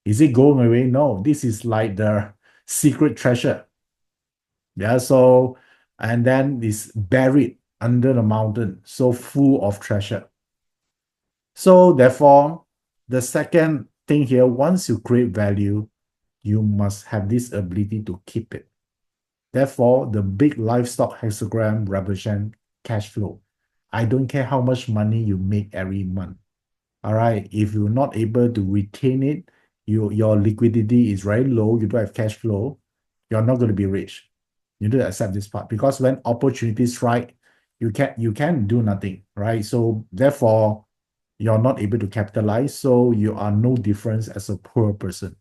Is it going away? No, this is like the secret treasure. Yeah, so, and then it's buried under the mountain, so full of treasure. So therefore, the second thing here, once you create value, you must have this ability to keep it. Therefore, the big livestock hexagram represent cash flow. I don't care how much money you make every month. All right. If you're not able to retain it, your liquidity is very low, you don't have cash flow, you're not going to be rich. You need to accept this part because when opportunities strike, you can do nothing, right? So therefore, you're not able to capitalize, so you are no difference as a poor person.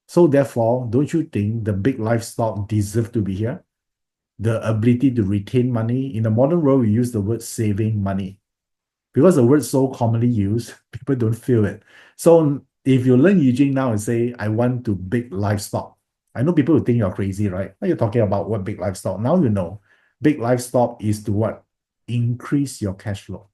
So therefore, don't you think the big livestock deserve to be here? The ability to retain money. In the modern world, we use the word saving money. Because the word's so commonly used, people don't feel it. So if you learn Yijing now and say, I want to big livestock, I know people will think you're crazy, right? What are you talking about? What big livestock? Now you know. Big livestock is to what? Increase your cash flow.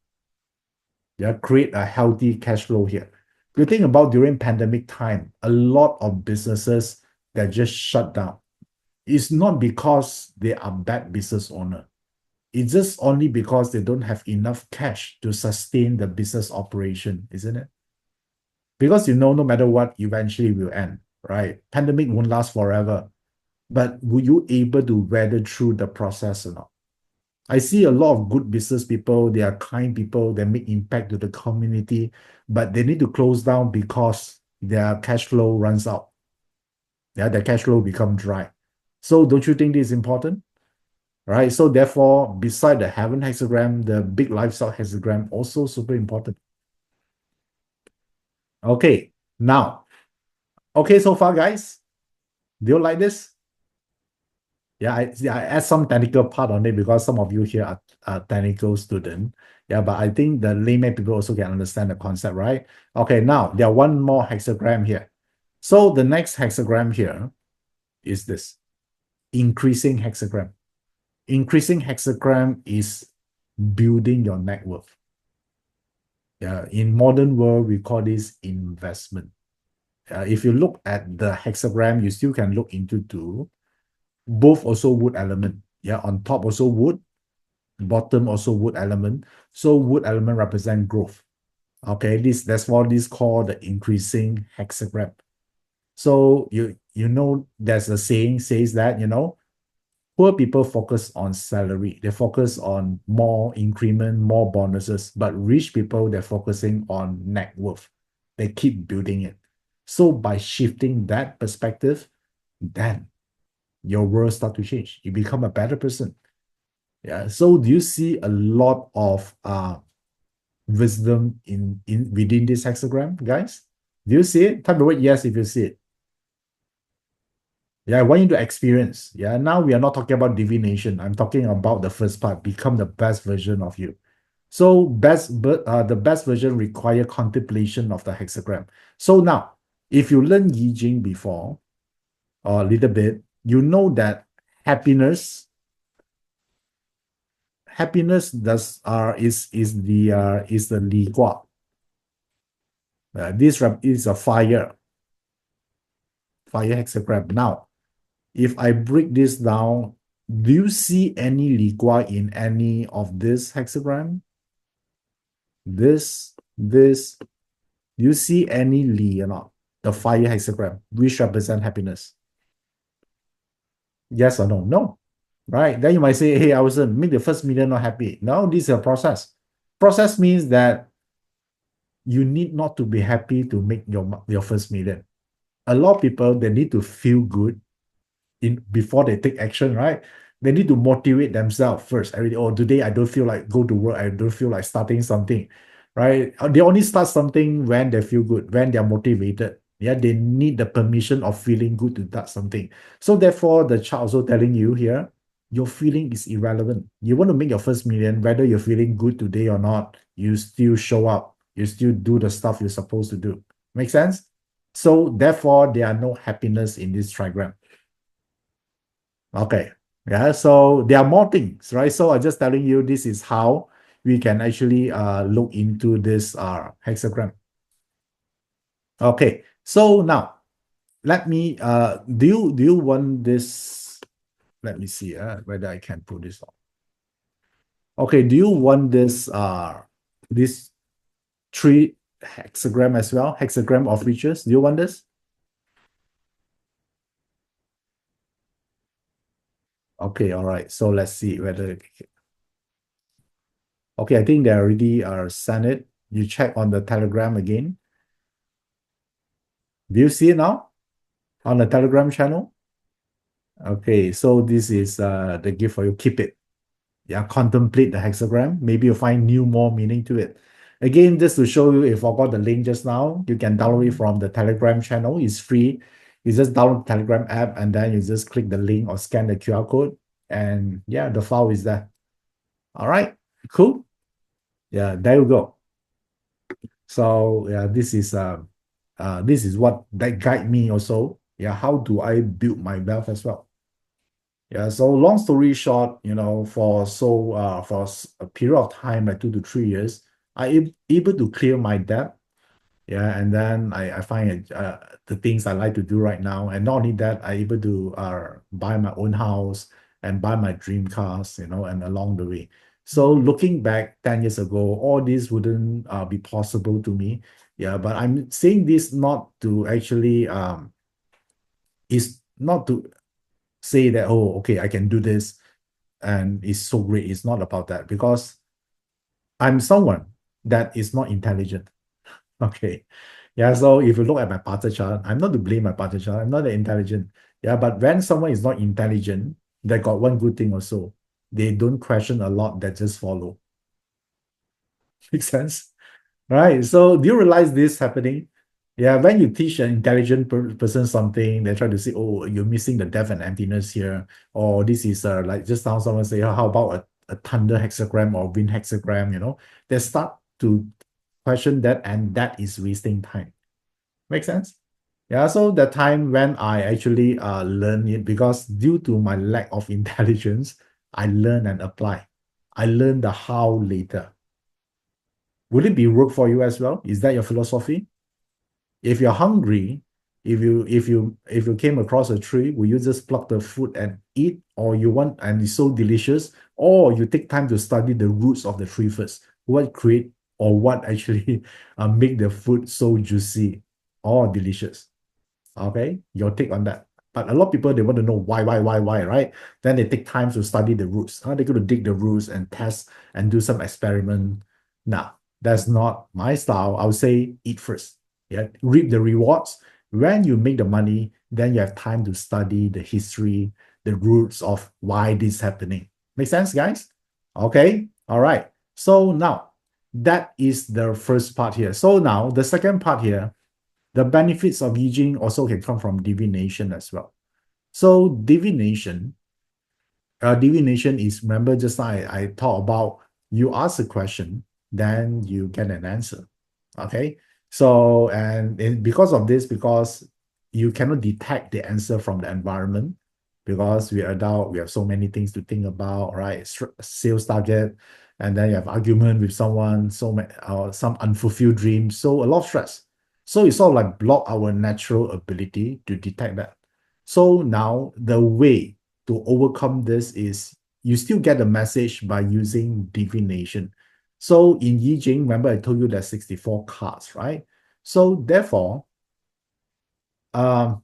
Yeah, create a healthy cash flow here. If you think about during pandemic time, a lot of businesses that just shut down. It's not because they are bad business owner. It's just only because they don't have enough cash to sustain the business operation, isn't it? Because no matter what, eventually will end, right? Pandemic won't last forever. But were you able to weather through the process or not? I see a lot of good business people, they are kind people, they make impact to the community, but they need to close down because their cash flow runs out. Yeah, their cash flow become dry. So don't you think this is important? Right. So therefore, beside the heaven hexagram, the big livestock hexagram also super important. Okay, now, okay, so far, guys, do you like this? Yeah, I add some technical part on it because some of you here are technical student. Yeah, but I think the layman people also can understand the concept, right? Okay, now there are one more hexagram here. So the next hexagram here is this increasing hexagram. Increasing hexagram is building your net worth. Yeah, in modern world, we call this investment. If you look at the hexagram, you still can look into two. Both also wood element. Yeah, on top also wood, bottom also wood element. So wood element represent growth. Okay, that's what this called the increasing hexagram. So you know there's a saying says that poor people focus on salary. They focus on more increment, more bonuses. But rich people, they're focusing on net worth. They keep building it. So by shifting that perspective, then your world start to change. You become a better person. Yeah. So do you see a lot of wisdom in within this hexagram, guys? Do you see it? Type the word yes if you see it. Yeah, I want you to experience. Yeah, now we are not talking about divination. I'm talking about the first part, become the best version of you. So the best version require contemplation of the hexagram. So now, if you learn Yijing before, or a little bit, you know that happiness, happiness does is the Li Gua. This is a fire hexagram. Now, if I break this down, do you see any Li Gua in any of this hexagram? This. Do you see any Li or not? The fire hexagram, which represent happiness? Yes or no? No. Right. Then you might say, hey, I was make the first million not happy. No, this is a process. Process means that you need not to be happy to make your first million. A lot of people, they need to feel good before they take action, right? They need to motivate themselves first. Every day, oh, today I don't feel like go to work. I don't feel like starting something, right? They only start something when they feel good, when they're motivated. Yeah, they need the permission of feeling good to start something. So therefore, the child also telling you here, your feeling is irrelevant. You want to make your first million, whether you're feeling good today or not, you still show up. You still do the stuff you're supposed to do. Make sense? So therefore, there are no happiness in this trigram. Okay. Yeah, so there are more things, right? So I'm just telling you this is how we can actually look into this hexagram. Okay, so now let me do you want this? Let me see whether I can put this on. Okay, do you want this three hexagram as well? Hexagram of features. Do you want this? Okay, all right. So let's see whether okay, I think they already sent it. You check on the Telegram again. Do you see it now on the Telegram channel? Okay, so this is the gift for you. Keep it. Yeah, contemplate the hexagram. Maybe you'll find new more meaning to it. Again, just to show you, if I got the link just now, you can download it from the Telegram channel. It's free. You just download the Telegram app and then you just click the link or scan the QR code. And yeah, the file is there. All right, cool. Yeah, there you go. So yeah, this is what that guide me also. Yeah, how do I build my wealth as well? Yeah, so long story short, for a period of time, like 2 to 3 years, able to clear my debt. Yeah, and then I find the things I like to do right now, and not only that, I able to buy my own house and buy my dream cars, and along the way. So looking back 10 years ago, all this wouldn't be possible to me. Yeah, but I'm saying this not to actually is not to say that, oh, okay, I can do this and it's so great. It's not about that, because I'm someone that is not intelligent. Okay. Yeah. So if you look at my Pata chart, I'm not to blame my Pata chart. I'm not that intelligent. Yeah. But when someone is not intelligent, they got one good thing also. They don't question a lot, they just follow. Make sense? Right. So do you realize this happening? Yeah, when you teach an intelligent person something, they try to say, "Oh, you're missing the depth and emptiness here," or this is like just now someone say, "Oh, how about a thunder hexagram or wind hexagram?" They start to question that, and that is wasting time. Make sense? Yeah. So the time when I actually learn it, because due to my lack of intelligence, I learn and apply. I learn the how later. Would it be work for you as well? Is that your philosophy? If you're hungry, if you came across a tree, will you just pluck the fruit and eat, or you want and it's so delicious, or you take time to study the roots of the tree first? What create or what actually make the fruit so juicy or delicious? Okay, your take on that. But a lot of people, they want to know why, right? Then they take time to study the roots. They're going to dig the roots and test and do some experiment. Nah, that's not my style. I would say eat first. Yeah, reap the rewards. When you make the money, then you have time to study the history, the roots of why this is happening. Make sense, guys? Okay, all right. So now that is the first part here. So now the second part here, the benefits of Yijing also can come from divination as well. So divination is, remember just now I talked about, you ask a question, then you get an answer. Okay. So, and because of this, because you cannot detect the answer from the environment, because we're adult, we have so many things to think about, right? Sales target, and then you have argument with someone, some unfulfilled dreams. So a lot of stress. So it sort of like block our natural ability to detect that. So now the way to overcome this is you still get the message by using divination. So in Yijing, remember I told you there's 64 cards, right? So therefore, um,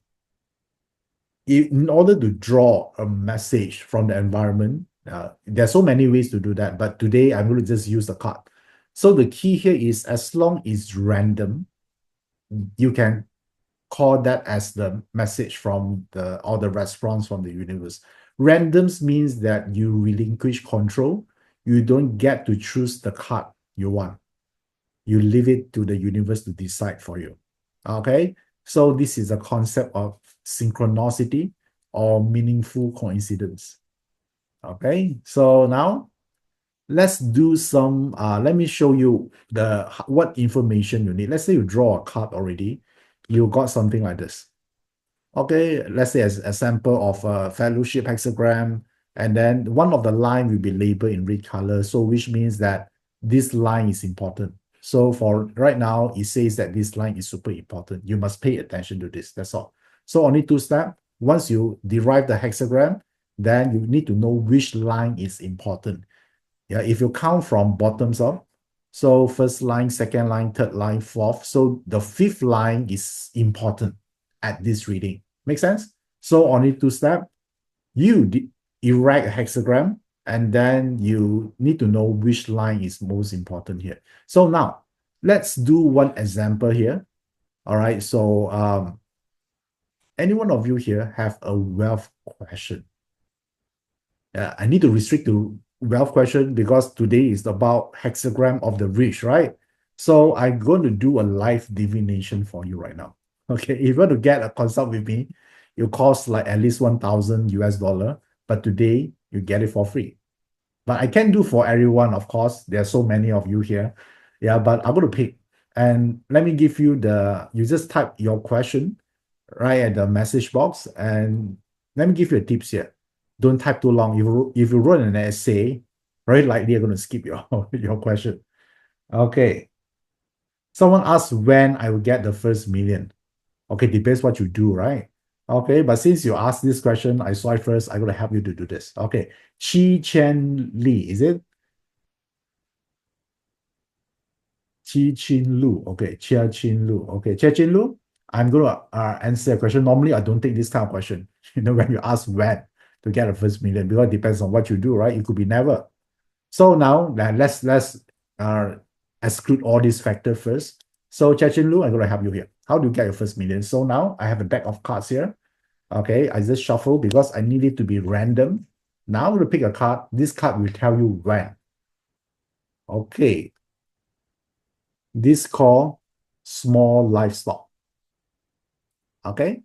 in order to draw a message from the environment, there's so many ways to do that. But today I'm going to just use the card. So the key here is, as long as it's random, you can call that as the message from the response from the universe. Randoms means that you relinquish control. You don't get to choose the card you want. You leave it to the universe to decide for you. Okay, so this is a concept of synchronicity or meaningful coincidence. Okay, so now let's do some let me show you what information you need. Let's say you draw a card already, you got something like this. Okay, let's say as a sample of a fellowship hexagram, And then one of the line will be labeled in red color. So which means that this line is important. So for right now, it says that this line is super important. You must pay attention to this. That's all. So only two steps. Once you derive the hexagram, then you need to know which line is important. Yeah, if you count from bottoms up, so first line, second line, third line, fourth. So the fifth line is important at this reading. Make sense? So only two steps. You erect a hexagram, and then you need to know which line is most important here. So now, let's do one example here. All right, so any one of you here have a wealth question? I need to restrict to wealth question because today is about hexagram of the rich, right? So I'm going to do a live divination for you right now. Okay, if you want to get a consult with me, it costs like at least 1,000 US dollar, but today you get it for free. But I can do for everyone, of course. There are so many of you here. Yeah, but I'm going to pick. And let me give you you just type your question right at the message box. And let me give you a tips here. Don't type too long. If you wrote an essay, very likely you're going to skip your, your question. Okay. Someone asked when I will get the first million. Okay, depends what you do, right? Okay, but since you asked this question, I saw it first. I'm going to help you to do this. Okay. Chi Lee, is it? Chin Lu. Okay, Chin Lu. Okay, Chin Lu, I'm going to answer a question. Normally, I don't take this kind of question. When you ask when to get the first million, because it depends on what you do, right? It could be never. So now let's uh, exclude all these factors first. So Chin Lu, I'm going to help you here. How do you get your first million? So now I have a deck of cards here. Okay, I just shuffle because I need it to be random. Now I'm going to pick a card. This card will tell you when. Okay, this called small livestock. Okay,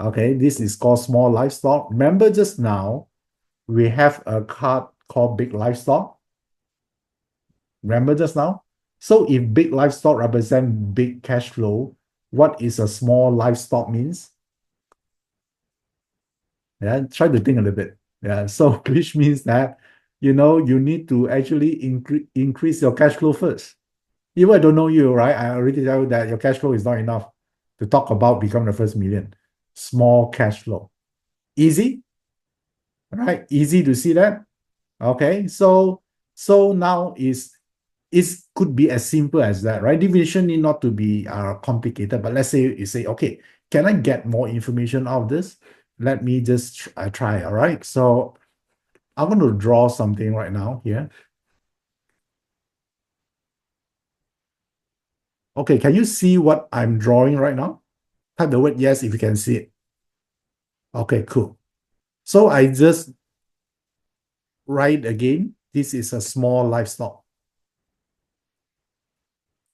okay, this is called small livestock. Remember just now, we have a card called big livestock. Remember just now? So if big livestock represent big cash flow, what is a small livestock means? Yeah, try to think a little bit. Yeah, so which means that, you need to actually increase your cash flow first. Even I don't know you, right? I already tell you that your cash flow is not enough to talk about becoming the first million. Small cash flow. Easy, right? Easy to see that. Okay, so now it could be as simple as that, right? Division need not to be complicated, but let's say you say, okay, can I get more information out of this? Let me just try, all right? So I'm going to draw something right now here. Okay, can you see what I'm drawing right now? Type the word yes if you can see it. Okay, cool. So I just write again. This is a small livestock.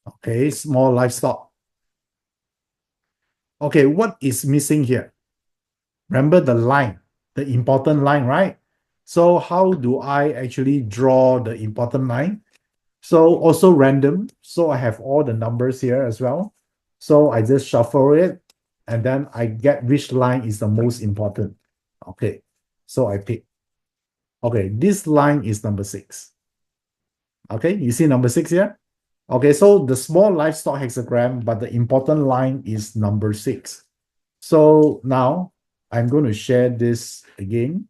Okay, small livestock. Okay, what is missing here? Remember the line, the important line, right? So how do I actually draw the important line? So also random. So I have all the numbers here as well. So I just shuffle it, and then I get which line is the most important. Okay, so I pick. Okay, this line is number 6. Okay, you see number 6 here? Okay, so the small livestock hexagram, but the important line is number 6. So now I'm going to share this again.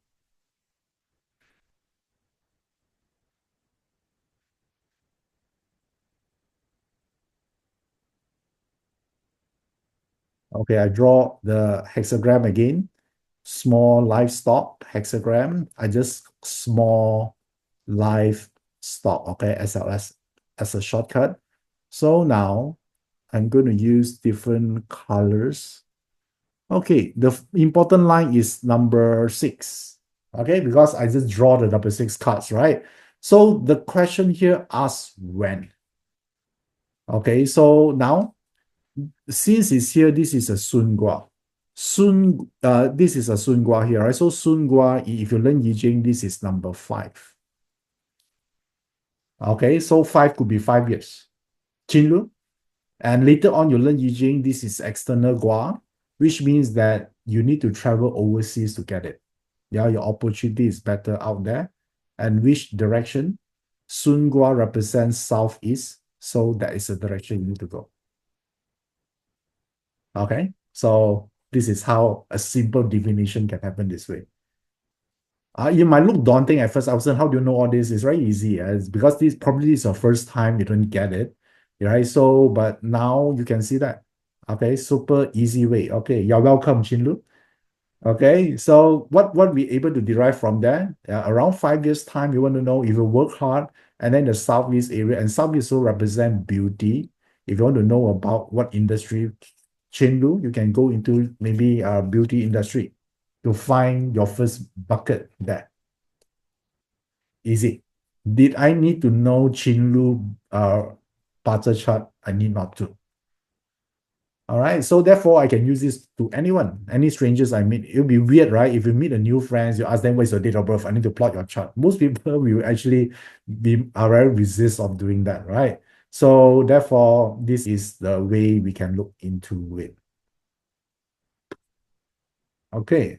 Okay, I draw the hexagram again. Small livestock hexagram. I just small livestock, okay, SLS as a shortcut. So now I'm going to use different colors. Okay, the important line is number 6. Okay, because I just draw the number 6 cards, right? So the question here asks when. Okay, so now since it's here, this is a Sun Gua. This is a Sun Gua here, right? So Sun Gua, if you learn Yijing, this is number 5. Okay, so 5 could be 5 years. Chinlu. And later on, you learn Yijing, this is external Gua, which means that you need to travel overseas to get it. Yeah, your opportunity is better out there. And which direction? Sun Gua represents southeast, so that is the direction you need to go. Okay, so this is how a simple divination can happen this way. You might look daunting at first. I was saying, how do you know all this? It's very easy. It's because this probably is your first time you don't get it, right? So, but now you can see that. Okay, super easy way. Okay, you're welcome, Chinlu. Okay, so what we able to derive from there? Around 5 years time, you want to know if you work hard, and then the southeast area, and southeast also represent beauty. If you want to know about what industry, Chinlu, you can go into maybe beauty industry to find your first bucket there. Easy. Did I need to know Chinlu Bata chart? I need not to. All right. So therefore, I can use this to anyone, any strangers I meet. It'll be weird, right? If you meet a new friends, you ask them what's your date of birth. I need to plot your chart. Most people will actually be are very resist of doing that, right? So therefore, this is the way we can look into it. Okay.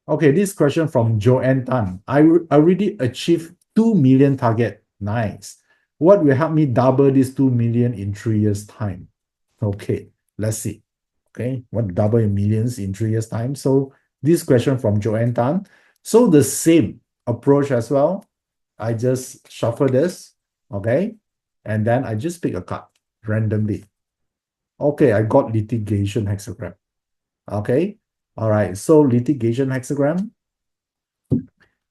Okay, this question from Joanne Tan. I already achieved 2 million target. Nice. What will help me double this 2 million in 3 years' time? Okay, let's see. Okay, what double in millions in 3 years' time? So this question from Joanne Tan. So the same approach as well. I just shuffle this, okay? And then I just pick a card randomly. Okay, I got litigation hexagram. Okay, all right. So litigation hexagram.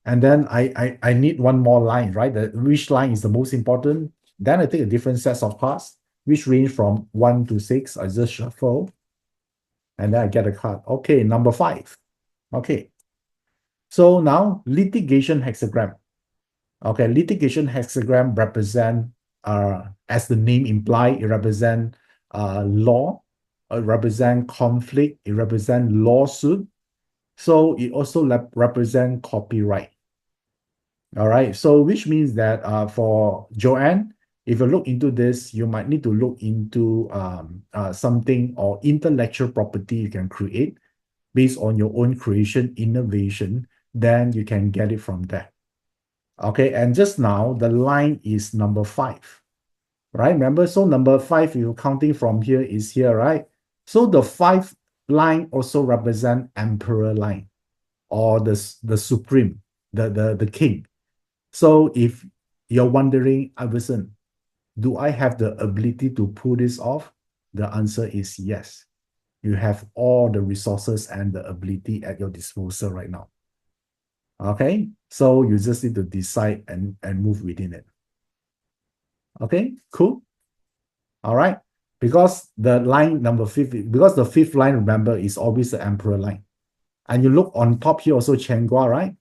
And then I need one more line, right? Which line is the most important? Then I take a different set of cards, which range from 1 to 6. I just shuffle. And then I get a card. Okay, number 5. Okay. So now litigation hexagram. Okay, litigation hexagram represent as the name imply, it represent law, it represent conflict, it represent lawsuit. So it also represent copyright. All right. So which means that for Joanne, if you look into this, you might need to look into something or intellectual property you can create based on your own creation, innovation, then you can get it from there. Okay. And just now, the line is number 5, right? Remember, so number 5, you're counting from here is here, right? So the 5 line also represent emperor line or the supreme, the king. So if you're wondering, Iverson, do I have the ability to pull this off? The answer is yes. You have all the resources and the ability at your disposal right now. Okay, so you just need to decide and move within it. Okay, cool. All right, because the line number 5, because the 5th line, remember, is always the emperor line. And you look on top here also, Chengua, right?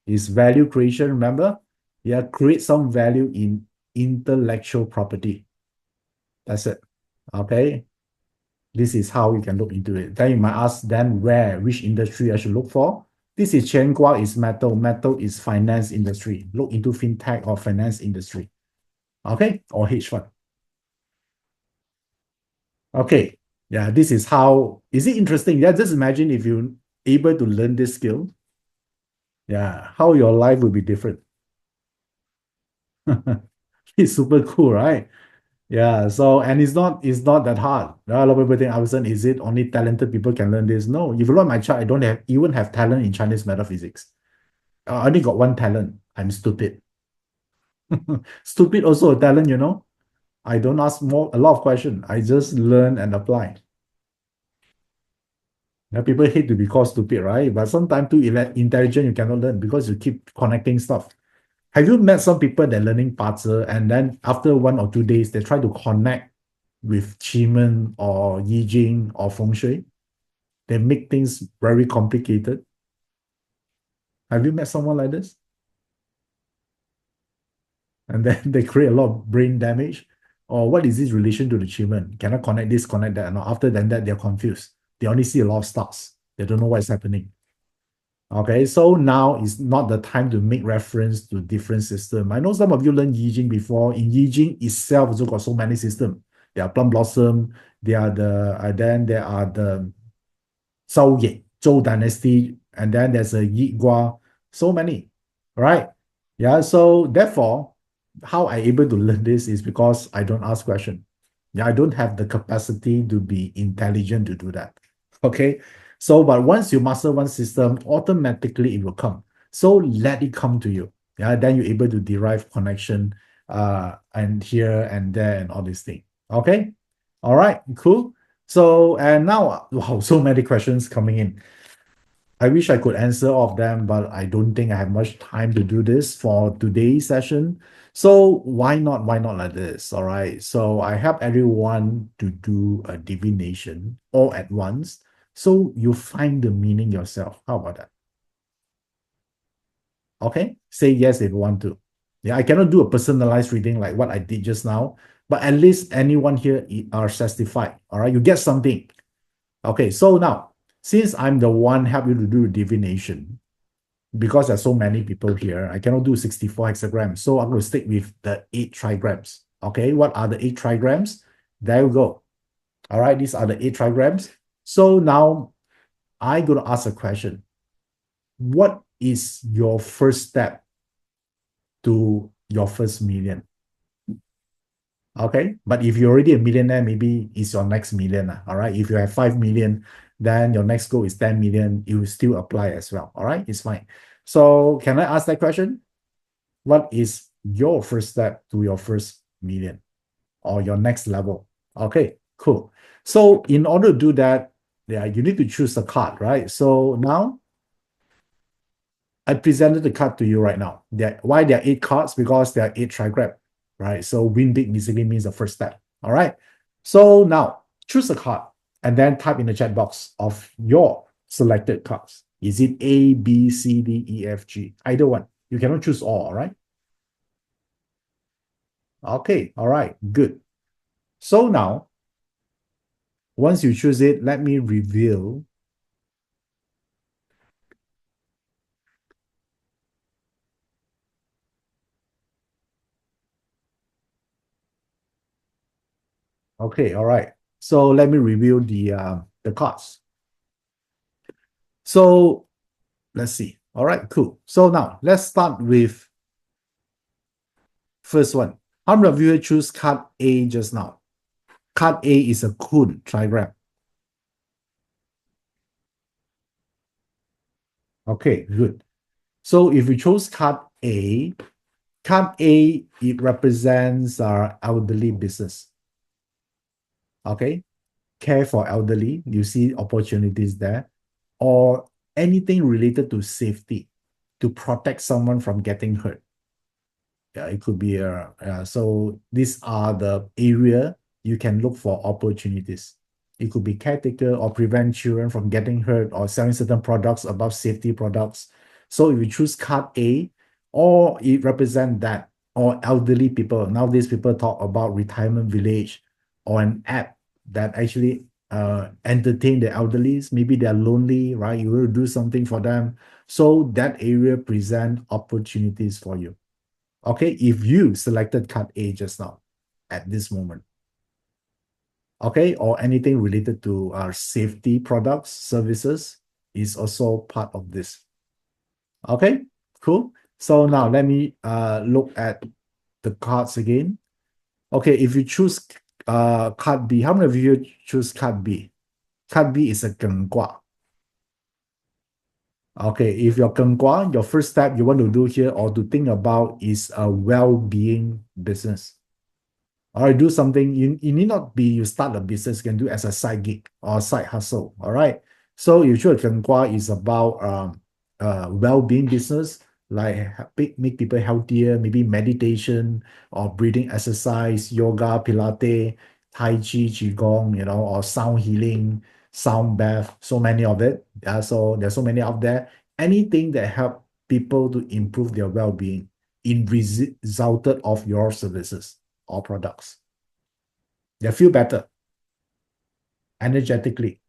Is value creation, remember? Yeah, create some value in intellectual property. That's it. Okay. This is how you can look into it. Then you might ask, then which industry I should look for? This is Chengua is metal. Metal is finance industry. Look into fintech or finance industry. Okay, or hedge fund. Okay. Yeah, this is how, is it interesting? Yeah, just imagine if you're able to learn this skill. Yeah, how your life will be different. It's super cool, right? Yeah, so and it's not that hard. There are a lot of people think, Alison, is it only talented people can learn this? No, if you look at my chart, I don't have even have talent in Chinese metaphysics. I only got one talent. I'm stupid. Stupid also a talent, you know. I don't ask a lot of questions. I just learn and apply. Now people hate to be called stupid, right? But sometimes too intelligent, you cannot learn because you keep connecting stuff. Have you met some people that learning bazi and then after 1 or 2 days, they try to connect with Qi or Yijing or Feng Shui? They make things very complicated. Have you met someone like this? And then they create a lot of brain damage. Or what is this relation to the Qi? Can I connect this, connect that? And after that, they're confused. They only see a lot of stars. They don't know what's happening. Okay, so now is not the time to make reference to different system. I know some of you learned Yijing before. In Yijing itself also got so many systems. there are plum blossom, there are then there are the Zhou dynasty, and then there's a Yi Gua, so many, right? Yeah, so therefore, how I able to learn this is because I don't ask question. Yeah, I don't have the capacity to be intelligent to do that. Okay, so but once you master one system, automatically it will come. So let it come to you. Yeah, then you're able to derive connection, and here and there and all these things. Okay, all right, cool. So, and now, wow, so many questions coming in. I wish I could answer all of them, but I don't think I have much time to do this for today's session. So why not like this? All right. So I help everyone to do a divination all at once. So you find the meaning yourself. How about that? Okay. Say yes if you want to. Yeah, I cannot do a personalized reading like what I did just now, but at least anyone here are satisfied. All right. You get something. Okay. So now, since I'm the one help you to do divination, because there's so many people here, I cannot do 64 hexagrams. So I'm going to stick with the 8 trigrams. Okay, what are the 8 trigrams? There you go. All right, these are the 8 trigrams. So now I'm going to ask a question. What is your first step to your first million? Okay, but if you're already a millionaire, maybe it's your next million. All right, if you have 5 million, then your next goal is 10 million. You will still apply as well. All right, it's fine. So can I ask that question? What is your first step to your first million or your next level? Okay, cool. So in order to do that, yeah, you need to choose a card, right? So now I presented the card to you right now. Why there are 8 cards? Because there are 8 trigram, right? So win big basically means the first step. All right. So now choose a card and then type in the chat box of your selected cards. Is it A, B, C, D, E, F, G? Either one. You cannot choose all right? Okay, all right, good. So now, once you choose it, let me reveal. Okay, all right. So let me reveal the cards. So let's see. All right, cool. So now let's start with first one. How many of you choose card A just now? Card A is a Kun trigram. Okay, good. So if you chose card A, it represents our elderly business. Okay, care for elderly, you see opportunities there, or anything related to safety, to protect someone from getting hurt. Yeah, it could be so these are the area you can look for opportunities. It could be caretaker or prevent children from getting hurt or selling certain products above safety products. So if you choose card A, or it represent that, or elderly people. Nowadays, people talk about retirement village or an app that actually entertain the elderlies. Maybe they're lonely, right? You will do something for them. So that area present opportunities for you. Okay, if you selected card A just now at this moment, okay, or anything related to safety products, services is also part of this. Okay, cool. So now let me look at the cards again. Okay, if you choose card B, how many of you choose card B? Card B is a Geng Gua. Okay, if you're Geng Gua, your first step you want to do here or to think about is a well-being business. All right, do something. You need not be you start a business, you can do as a side gig or side hustle. All right. So you should Gua is about well-being business, like make people healthier, maybe meditation or breathing exercise, yoga, Pilates, Tai Chi, Qigong, or sound healing, sound bath, so many of it. Yeah, so there's so many out there. Anything that help people to improve their well-being in resulted of your services or products. They feel better energetically.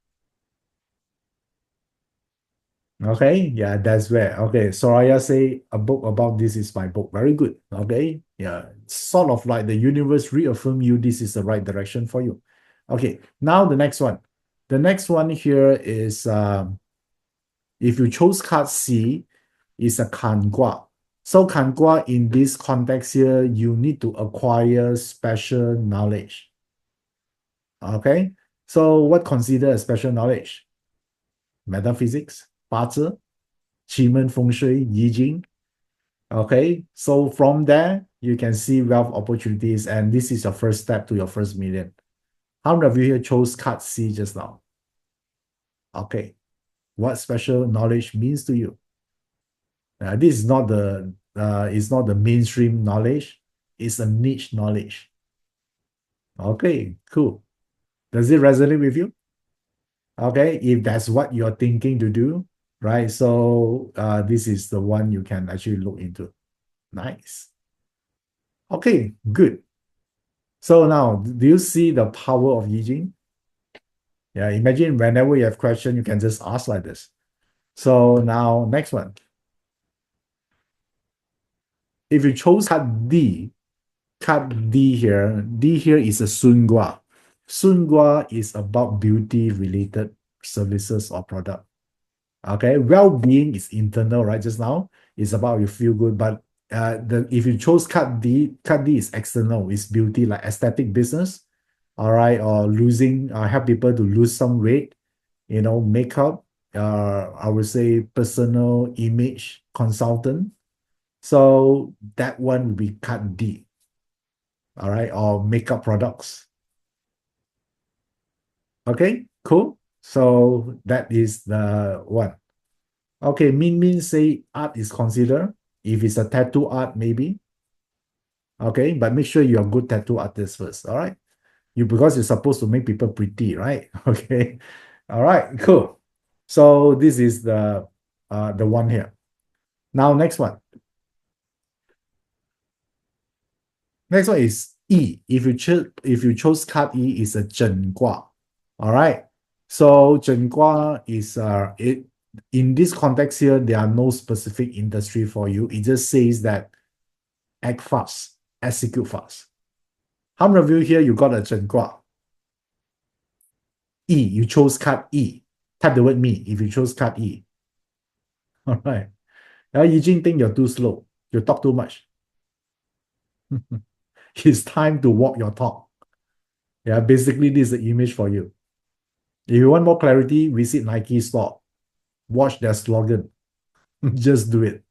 Okay, yeah, that's where. Okay, Soraya say a book about this is my book. Very good. Okay, yeah, sort of like the universe reaffirm you this is the right direction for you. Okay, now the next one. The next one here is if you chose card C, is a kan gua. So kan gua in this context here, you need to acquire special knowledge. Okay, so what consider a special knowledge? Metaphysics, bazi, Qi feng shui, Yijing. Okay, so from there, you can see wealth opportunities, and this is your first step to your first million. How many of you here chose card C just now? Okay, what special knowledge means to you? This is not the mainstream knowledge. It's a niche knowledge. Okay, cool. Does it resonate with you? Okay, if that's what you're thinking to do, right? So this is the one you can actually look into. Nice. Okay, good. So now, do you see the power of Yijing? Yeah, imagine whenever you have question, you can just ask like this. So now, next one. If you chose card D here is a Sun Gua. Sun Gua is about beauty-related services or product. Okay, well-being is internal, right? Just now, it's about you feel good, but if you chose card D is external, it's beauty, like aesthetic business, all right, or losing, help people to lose some weight, makeup, I would say personal image consultant. So that one would be card D, all right, or makeup products. Okay, cool. So that is the one. Okay, Min say art is considered. If it's a tattoo art, maybe. Okay, but make sure you're a good tattoo artist first. All right. Because you're supposed to make people pretty, right? Okay. All right, cool. So this is the one here. Now next one. Next one is E. If you chose card E, is a Zhen Gua. All right. So Zhen Gua is it in this context here, there are no specific industry for you. It just says that act fast, execute fast. How many of you here you got a Zhen Gua? E, you chose card E. Type the word me if you chose card E. All right. Yijing think you're too slow. You talk too much. It's time to walk your talk. Yeah, basically, this is the image for you. If you want more clarity, visit Nike store. Watch their slogan. Just do it.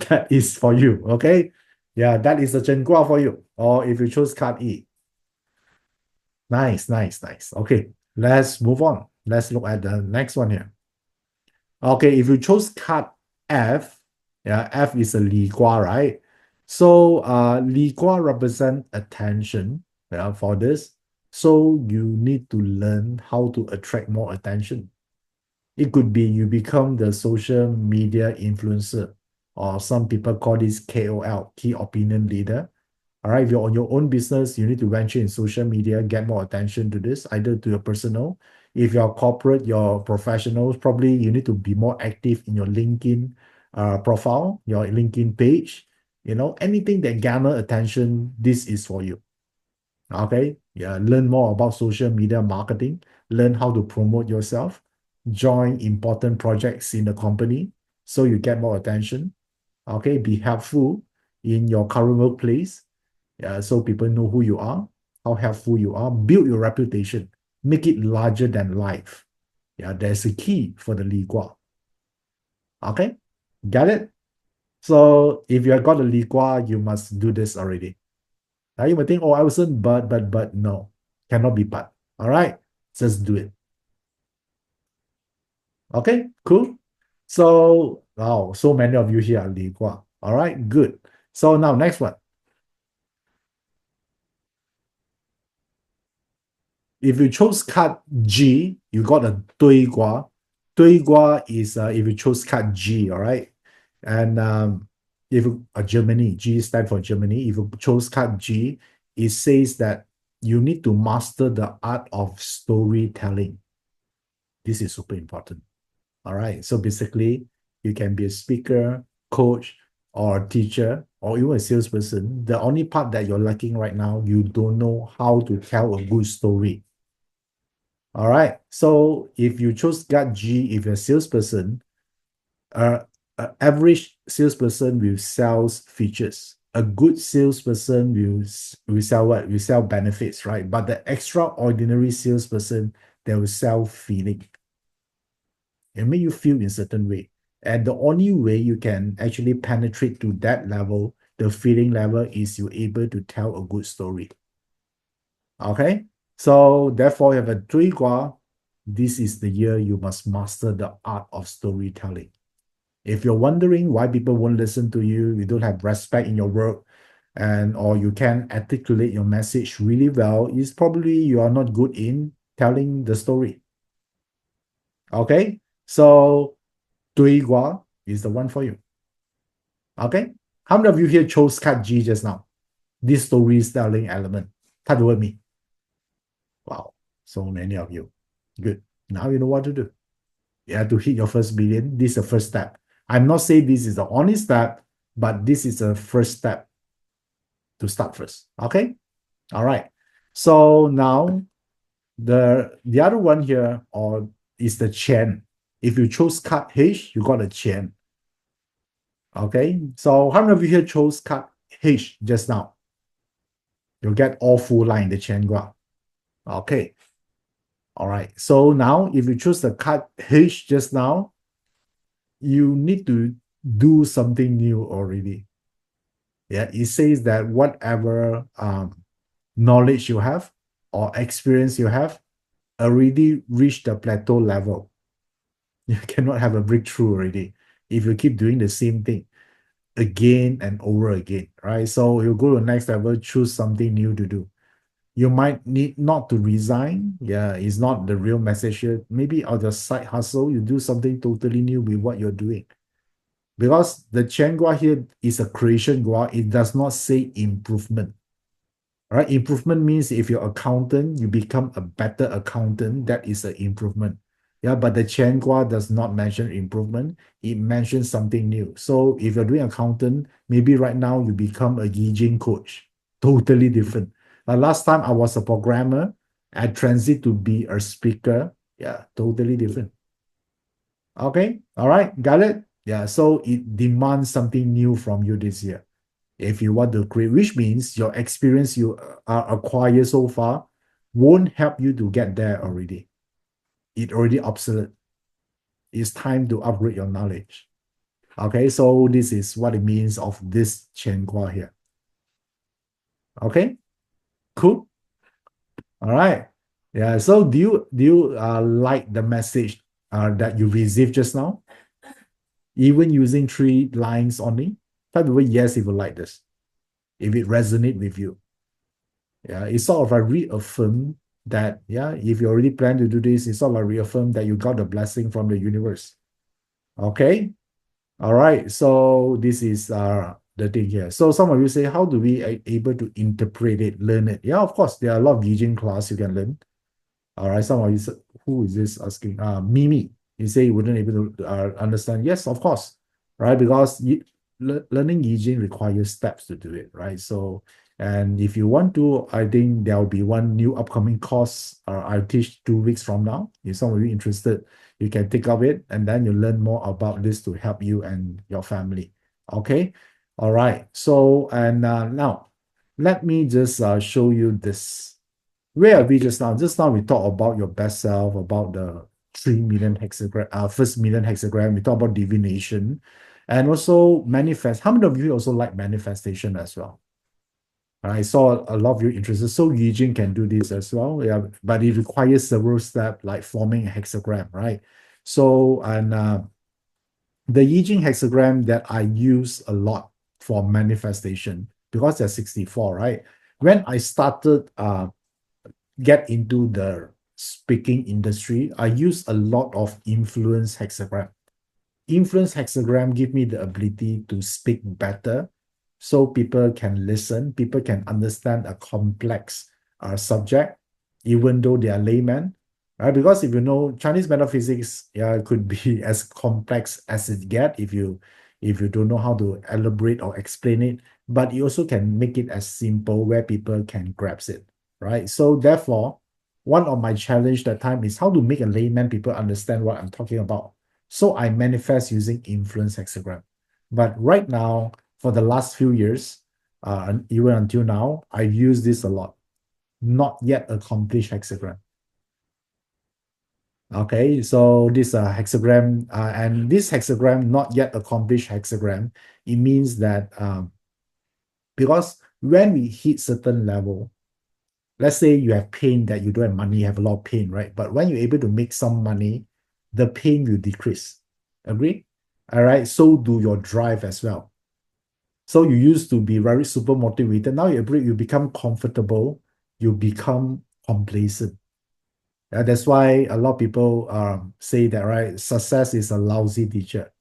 That is for you. Okay. Yeah, that is a Gua for you. Or if you chose card E. Nice, nice, nice. Okay, let's move on. Let's look at the next one here. Okay, if you chose card F, yeah, F is a Li Gua, right? So Li Gua represent attention, yeah, for this. So you need to learn how to attract more attention. It could be you become the social media influencer, or some people call this KOL, key opinion leader. All right, if you're on your own business, you need to venture in social media, get more attention to this, either to your personal. If you're corporate, your professionals, probably you need to be more active in your LinkedIn profile, your LinkedIn page. Anything that garner attention, this is for you. Okay, yeah, learn more about social media marketing, learn how to promote yourself, join important projects in the company so you get more attention. Okay, be helpful in your current workplace, so people know who you are, how helpful you are, build your reputation, make it larger than life. Yeah, there's a key for the Li Gua. Okay, got it? So if you have got the Li Gua, you must do this already. Now you might think, oh, Iverson, but no, cannot be but. All right, just do it. Okay, cool. So, wow, so many of you here are Li Gua. All right, good. So now next one. If you chose card G, you got a Dui Gua. Dui Gua is if you chose card G, all right? And if Germany, G stand for Germany. If you chose card G, it says that you need to master the art of storytelling. This is super important. All right. So basically, you can be a speaker, coach, or a teacher, or even a salesperson. The only part that you're lacking right now, you don't know how to tell a good story. All right. So if you chose gut G, if you're a salesperson, uh, an average salesperson will sell features. A good salesperson will sell what? Will sell benefits, right? But the extraordinary salesperson, they will sell feeling. It make you feel in certain way. And the only way you can actually penetrate to that level, the feeling level, is you're able to tell a good story. Okay? So therefore, you have a 3 Gua. This is the year you must master the art of storytelling. If you're wondering why people won't listen to you, you don't have respect in your work, and or you can't articulate your message really well, it's probably you are not good in telling the story. Okay? So 对卦 is the one for you. Okay? How many of you here chose card G just now? This storytelling element. Type the word me. Wow. So many of you. Good. Now you know what to do. You have to hit your first billion. This is the first step. I'm not saying this is the only step, but this is the first step to start first. Okay? All right. So now the other one here or is the chain. If you chose card H, you got a chain. Okay, so how many of you here chose card H just now? You'll get all full line, the Chen Gua. Okay, all right. So now if you choose the card H just now, you need to do something new already. Yeah, it says that whatever knowledge you have or experience you have already reached the plateau level. You cannot have a breakthrough already if you keep doing the same thing again and over again, right? So you go to the next level, choose something new to do. You might need not to resign. Yeah, it's not the real message here. Maybe on the side hustle, you do something totally new with what you're doing. Because the Chen Gua here is a creation Gua, it does not say improvement. Right? Improvement means if you're accountant, you become a better accountant. That is an improvement. Yeah, but the Chen Gua does not mention improvement. It mentions something new. So if you're doing accountant, maybe right now you become a Yijing coach. Totally different. Last time I was a programmer, I transit to be a speaker. Yeah, totally different. Okay, all right, got it? Yeah, so it demands something new from you this year if you want to create, which means your experience you acquire so far won't help you to get there already. It already obsolete. It's time to upgrade your knowledge. Okay, so this is what it means of this Chen Gua here. Okay, cool. All right. Yeah. So do you like the message that you received just now? Even using 3 lines only? Type the word yes if you like this. If it resonates with you. Yeah, it's sort of a reaffirm that, yeah, if you already plan to do this, it's sort of a reaffirm that you got a blessing from the universe. Okay. All right. So this is the thing here. So some of you say, how do we able to interpret it, learn it? Yeah, of course, there are a lot of Yijing class you can learn. All right. Some of you say, who is this asking? Mimi. You say you wouldn't able to understand. Yes, of course. Right. Because learning Yijing requires steps to do it. Right. So and if you want to, I think there will be one new upcoming course I'll teach 2 weeks from now. If some of you interested, you can take up it and then you learn more about this to help you and your family. Okay. All right. So, and now let me just show you this. Where are we just now? Just now we talked about your best self, about the 3 million hexagram, first million hexagram. We talked about divination and also manifest. How many of you also like manifestation as well? I saw a lot of you interested. So Yijing can do this as well. Yeah, but it requires several steps like forming a hexagram, right? So, and the Yijing hexagram that I use a lot for manifestation because there's 64, right? When I started get into the speaking industry, I use a lot of influence hexagram. Influence hexagram give me the ability to speak better so people can listen, people can understand a complex subject, even though they are laymen. right? Because if you know Chinese metaphysics, yeah, it could be as complex as it get if you don't know how to elaborate or explain it, but you also can make it as simple where people can grasp it, right? So therefore, one of my challenge that time is how to make a layman people understand what I'm talking about. So I manifest using influence hexagram. But right now, for the last few years, and even until now, I've used this a lot. Not yet accomplished hexagram. Okay, so this hexagram, and this hexagram, not yet accomplished hexagram, it means that because when we hit certain level, let's say you have pain that you don't have money, you have a lot of pain, right? But when you're able to make some money, the pain will decrease. Agree? All right, so do your drive as well. So you used to be very super motivated. Now you become comfortable, you become complacent. That's why a lot of people say that, right? Success is a lousy teacher.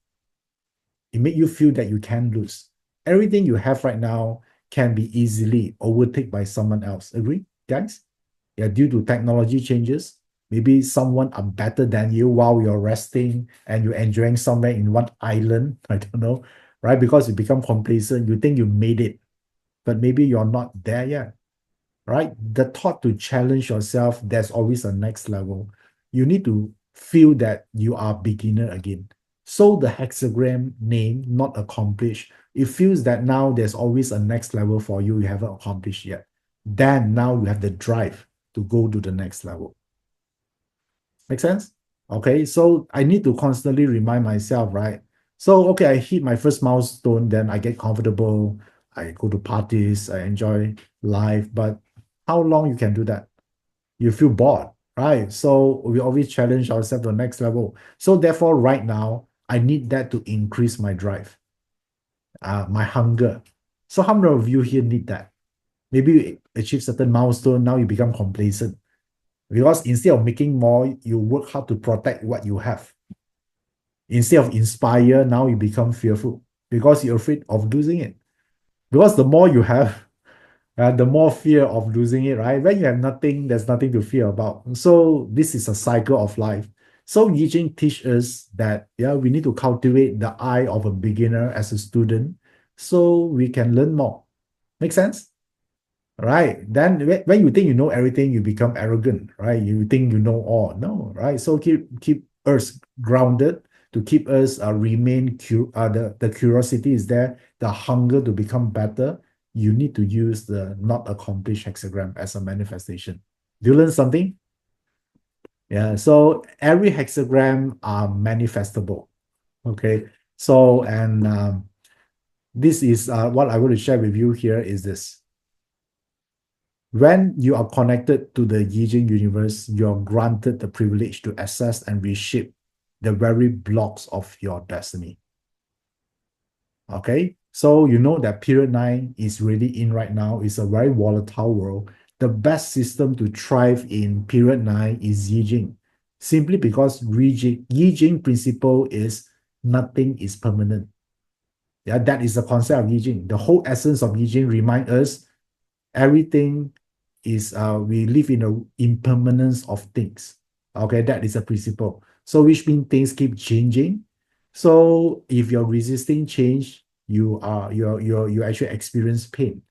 It makes you feel that you can lose. Everything you have right now can be easily overtaken by someone else. Agree, guys? Yeah, due to technology changes, maybe someone are better than you while you're resting and you're enjoying somewhere in one island. I don't know, right? Because you become complacent, you think you made it, but maybe you're not there yet, right? The thought to challenge yourself, there's always a next level. You need to feel that you are beginner again. So the hexagram name, not accomplished, it feels that now there's always a next level for you you haven't accomplished yet. Then now you have the drive to go to the next level. Make sense? Okay, so I need to constantly remind myself, right? So, okay, I hit my first milestone, then I get comfortable, I go to parties, I enjoy life, but how long you can do that? You feel bored, right? So we always challenge ourselves to the next level. So therefore, right now, I need that to increase my drive, my hunger. So how many of you here need that? Maybe you achieve certain milestone, now you become complacent. Because instead of making more, you work hard to protect what you have. Instead of inspire, now you become fearful because you're afraid of losing it. Because the more you have, the more fear of losing it, right? When you have nothing, there's nothing to fear about. So this is a cycle of life. So Yijing teach us that yeah, we need to cultivate the eye of a beginner as a student so we can learn more. Make sense? Right? Then when you think you know everything, you become arrogant, right? You think you know all. No, right? So keep us grounded to keep us remain the curiosity is there, the hunger to become better. You need to use the not accomplished hexagram as a manifestation. Do you learn something? Yeah. So every hexagram are manifestable. Okay. So and this is what I want to share with you here is this. When you are connected to the Yijing universe, you're granted the privilege to access and reshape the very blocks of your destiny. Okay, so you know that period 9 is really in right now. It's a very volatile world. The best system to thrive in period 9 is Yijing, simply because Yijing principle is nothing is permanent. Yeah, that is the concept of Yijing. The whole essence of Yijing remind us everything is we live in a impermanence of things. Okay, that is a principle. So which means things keep changing. So if you're resisting change, you actually experience pain.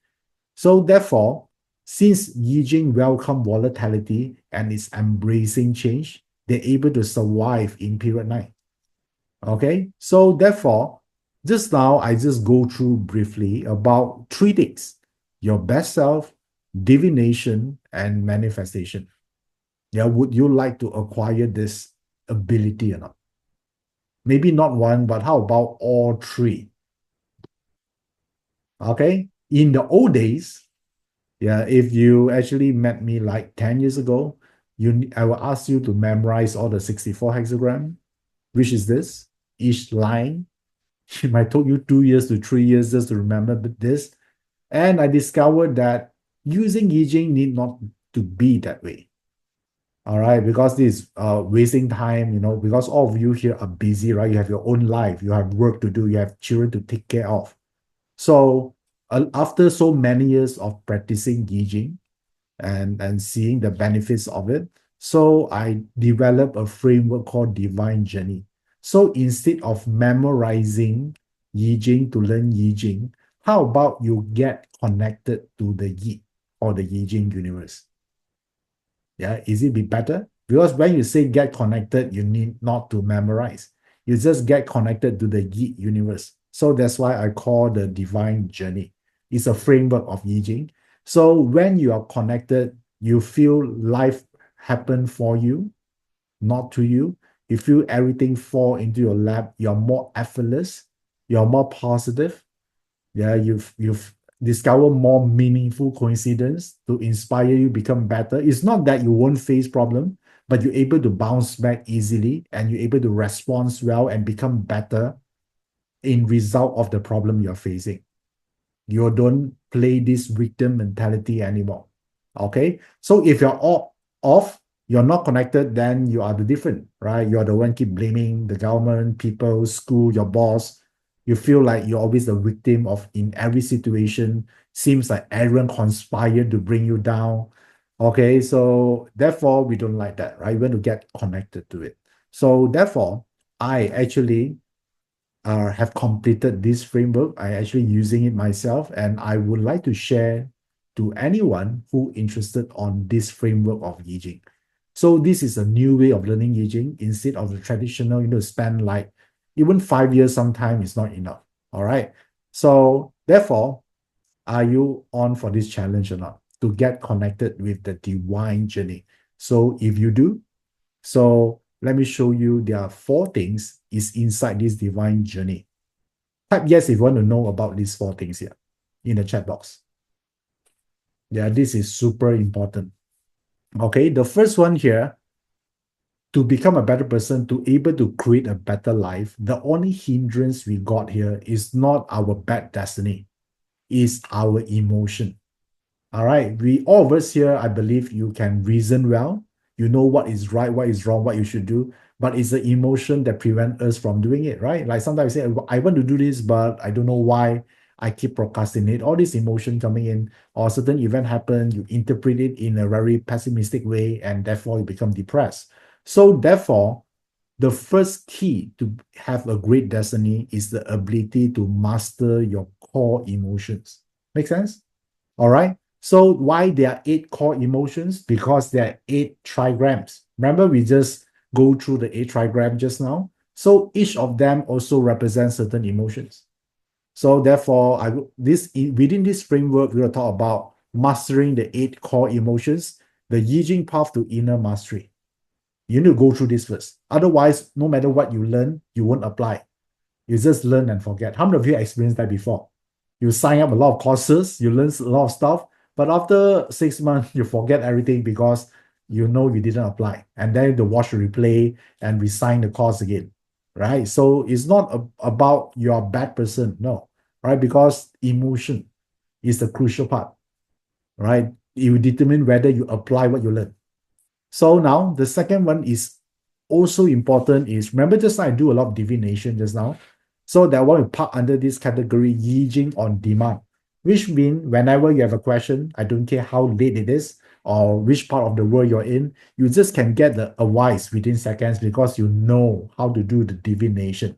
So therefore, since Yijing welcome volatility and is embracing change, they're able to survive in period 9. Okay, so therefore, just now I just go through briefly about three things: your best self, divination, and manifestation. Yeah, would you like to acquire this ability or not? Maybe not one, but how about all three? Okay, in the old days, yeah, if you actually met me like 10 years ago, I will ask you to memorize all the 64 hexagram, which is this, each line. It might took you 2 years to 3 years just to remember this. And I discovered that using Yijing need not to be that way. All right, because this is wasting time, because all of you here are busy, right? You have your own life, you have work to do, you have children to take care of. So after so many years of practicing Yijing and seeing the benefits of it, So I developed a framework called Divine Journey. So instead of memorizing Yijing to learn Yijing, how about you get connected to the Yi or the Yijing universe? Yeah, is it be better? Because when you say get connected, you need not to memorize. You just get connected to the Yi universe. So that's why I call the Divine Journey. It's a framework of Yijing. So when you are connected, you feel life happen for you, not to you. You feel everything fall into your lap. You're more effortless. You're more positive. Yeah, you've discovered more meaningful coincidence to inspire you become better. It's not that you won't face problem, but you're able to bounce back easily and you're able to respond well and become better in result of the problem you're facing. You don't play this victim mentality anymore. Okay. So if you're off, you're not connected, then you are the different, right? You're the one keep blaming the government, people, school, your boss. You feel like you're always the victim of in every situation. Seems like everyone conspired to bring you down. Okay. So therefore, we don't like that, right? We want to get connected to it. So therefore, I actually have completed this framework. I actually using it myself, and I would like to share to anyone who interested on this framework of Yijing. So this is a new way of learning Yijing instead of the traditional, spend like even 5 years sometime is not enough. All right. So therefore, are you on for this challenge or not to get connected with the divine journey? So if you do, so let me show you there are 4 things is inside this divine journey. Type yes if you want to know about these 4 things here in the chat box. Yeah, this is super important. Okay, the first one here, to become a better person, to able to create a better life, the only hindrance we got here is not our bad destiny, is our emotion. All right. We all of us here, I believe you can reason well. You know what is right, what is wrong, what you should do. But it's the emotion that prevent us from doing it, right? Like sometimes you say, I want to do this, but I don't know why I keep procrastinate. All this emotion coming in, or certain event happen, you interpret it in a very pessimistic way, and therefore you become depressed. So therefore, the first key to have a great destiny is the ability to master your core emotions. Make sense? All right. So why there are 8 core emotions? Because there are 8 trigrams. Remember, we just go through the 8 trigram just now. So each of them also represents certain emotions. So therefore, within this framework, we will talk about mastering the 8 core emotions, the Yijing path to inner mastery. You need to go through this first. Otherwise, no matter what you learn, you won't apply. You just learn and forget. How many of you experienced that before? You sign up a lot of courses, you learn a lot of stuff, but after 6 months, you forget everything because you know you didn't apply. And then you watch the replay and resign the course again, right? So it's not about you're a bad person, no, right? Because emotion is the crucial part, right? You determine whether you apply what you learn. So now the second one is also important is, remember just now I do a lot of divination just now. So that one will park under this category, Yijing on demand, which means whenever you have a question, I don't care how late it is or which part of the world you're in, you just can get the advice within seconds because you know how to do the divination.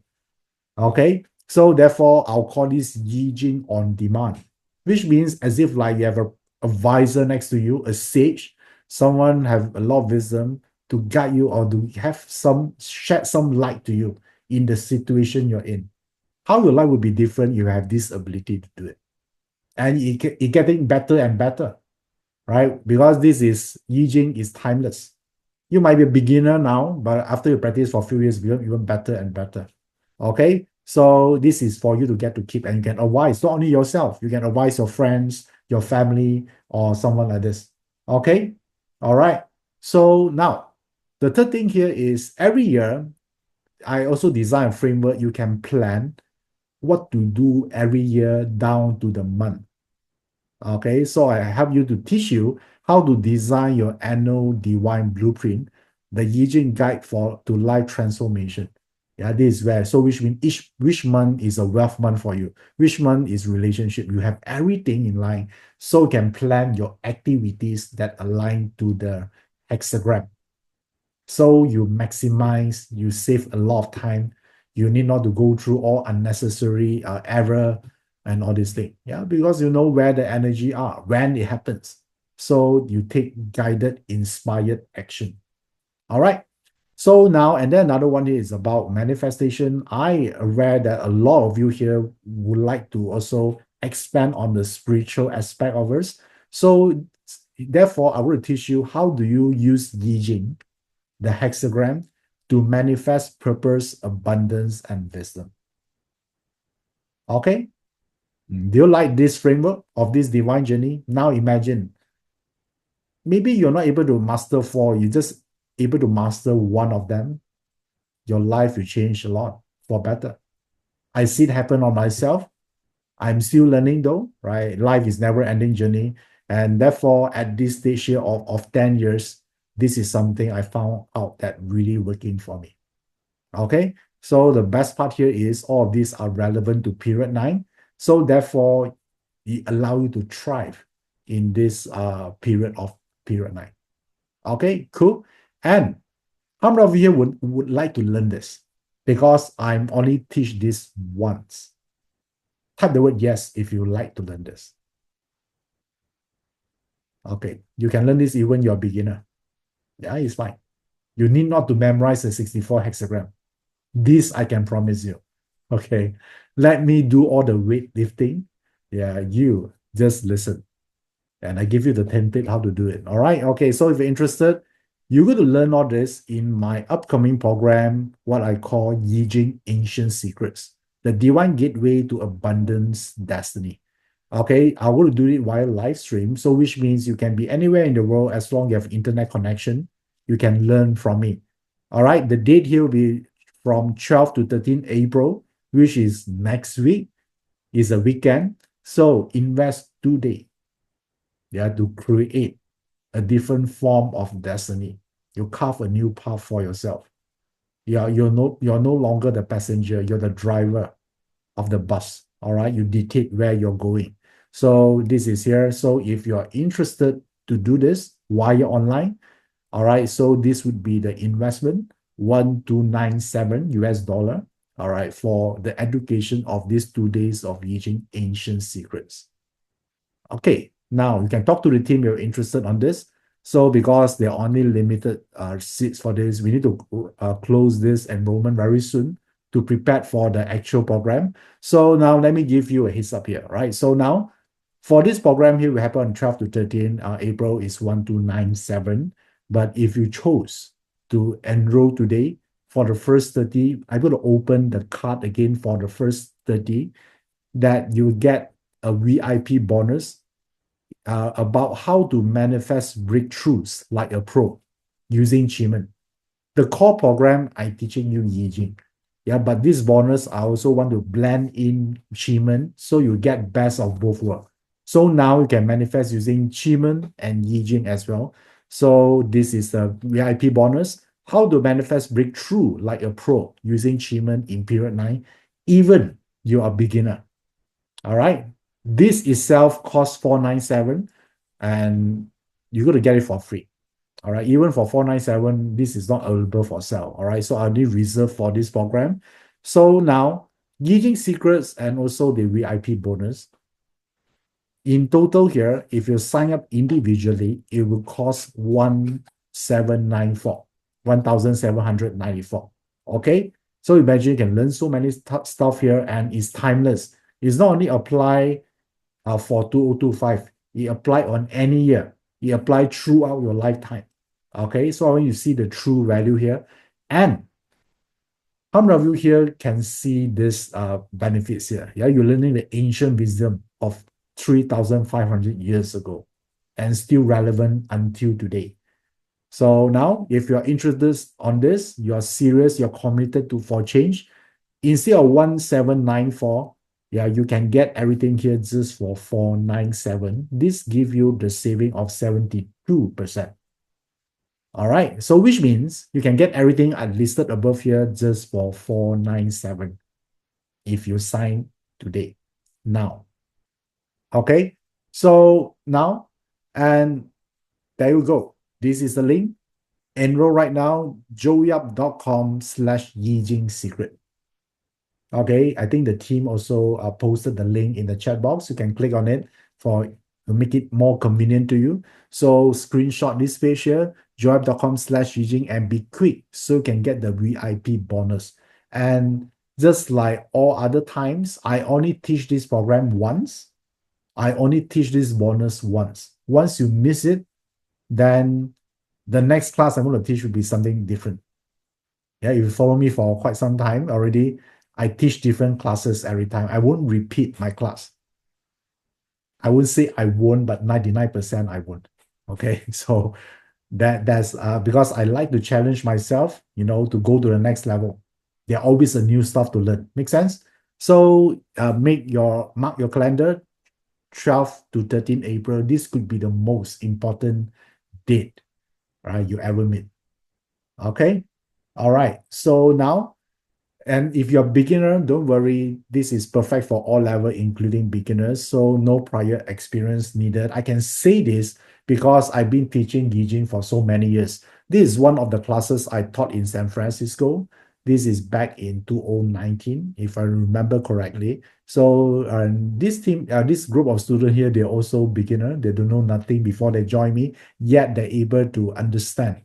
Okay, so therefore I'll call this Yijing on demand, which means as if like you have a advisor next to you, a sage, someone have a lot of wisdom to guide you or to have some shed some light to you in the situation you're in. How your life will be different, you have this ability to do it. And it getting better and better, right? Because this is Yijing is timeless. You might be a beginner now, but after you practice for a few years, you become even better and better. Okay, so this is for you to get to keep, and you can advise not only yourself, you can advise your friends, your family, or someone like this. Okay, all right. So now, the third thing here is every year, I also design a framework you can plan what to do every year down to the month. Okay, so I help you to teach you how to design your annual divine blueprint, the Yijing guide for to life transformation. Yeah, this is where, so which means which month is a wealth month for you, which month is relationship. You have everything in line, so you can plan your activities that align to the hexagram. So you maximize, you save a lot of time. You need not to go through all unnecessary error and all these things. Yeah, because you know where the energy are, when it happens. So you take guided, inspired action. All right. So now, and then another one here is about manifestation. I aware that a lot of you here would like to also expand on the spiritual aspect of us. So therefore, I will teach you how do you use Yijing, the hexagram, to manifest purpose, abundance, and wisdom. Okay? Do you like this framework of this divine journey? Now imagine, maybe you're not able to master four, you're just able to master one of them. Your life will change a lot for better. I see it happen on myself. I'm still learning though, right? Life is never ending journey. And therefore, at this stage here of 10 years, this is something I found out that really working for me. Okay. So the best part here is all of these are relevant to period 9. So therefore, it allow you to thrive in this period of period 9. Okay, cool. And how many of you would like to learn this? Because I'm only teach this once. Type the word yes if you like to learn this. Okay, you can learn this even you're a beginner. Yeah, it's fine. You need not to memorize the 64 hexagram. This I can promise you. Okay, let me do all the weightlifting. Yeah, you just listen. And I give you the template how to do it. All right. Okay. So if you're interested, you're going to learn all this in my upcoming program, what I call Yijing Ancient Secrets, the divine gateway to abundance destiny. Okay. I will do it via live stream. So which means you can be anywhere in the world as long as you have internet connection, you can learn from me. All right. The date here will be from 12 to 13 April, which is next week, is a weekend. So invest today. Yeah, to create a different form of destiny. You carve a new path for yourself. You're no longer the passenger, you're the driver of the bus. All right, you dictate where you're going. So this is here. So if you're interested to do this while you're online, all right, so this would be the investment 1297 US dollar. All right, for the education of these 2 days of Yijing Ancient Secrets. Okay, now you can talk to the team you're interested on this. So because there are only limited seats for this, we need to close this enrollment very soon to prepare for the actual program. So now let me give you a heads up here, right? So now for this program here, we happen on 12 to 13 April is 1297. But if you chose to enroll today for the first 30, I'm going to open the card again for the first 30 that you get a VIP bonus about how to manifest breakthroughs like a pro using Qigong. The core program, I teaching you Yijing. Yeah, but this bonus, I also want to blend in Qigong so you get best of both worlds. So now you can manifest using Qigong and Yijing as well. So this is the VIP bonus. How to manifest breakthrough like a pro using Qigong in period 9, even you are beginner. All right. This itself costs 497 and you're going to get it for free. All right. Even for 497, this is not available for sale. All right. So I need reserve for this program. So now, Yijing Secrets and also the VIP bonus. In total here, if you sign up individually, it will cost 1794, 1794. Okay. So imagine you can learn so many stuff here and it's timeless. It's not only apply for 2025. It apply on any year. It apply throughout your lifetime. Okay, so when you see the true value here, and how many of you here can see this benefits here? Yeah, you're learning the ancient wisdom of 3,500 years ago and still relevant until today. So now, if you're interested on this, you're serious, you're committed to for change, instead of 1794, yeah, you can get everything here just for 497. This give you the saving of 72%. All right, so which means you can get everything I listed above here just for 497 if you sign today, now. Okay, so now, and there you go. This is the link. enroll right now, joeyup.com/Yijing secret. Okay, I think the team also posted the link in the chat box. You can click on it for to make it more convenient to you. So screenshot this page here, joeyup.com/Yijing, and be quick so you can get the VIP bonus. And just like all other times, I only teach this program once. I only teach this bonus once. Once you miss it, then the next class I'm going to teach will be something different. Yeah, if you follow me for quite some time already, I teach different classes every time. I won't repeat my class. I wouldn't say I won't, but 99% I won't. Okay, so that's because I like to challenge myself, to go to the next level. There are always a new stuff to learn. Make sense? So mark your calendar, 12 to 13 April. This could be the most important date, right, you ever meet. Okay. All right. So now, and if you're a beginner, don't worry. This is perfect for all level, including beginners. So no prior experience needed. I can say this because I've been teaching Yijing for so many years. This is one of the classes I taught in San Francisco. This is back in 2019, if I remember correctly. So this group of students here, they're also beginner. They don't know nothing before they join me, yet they're able to understand,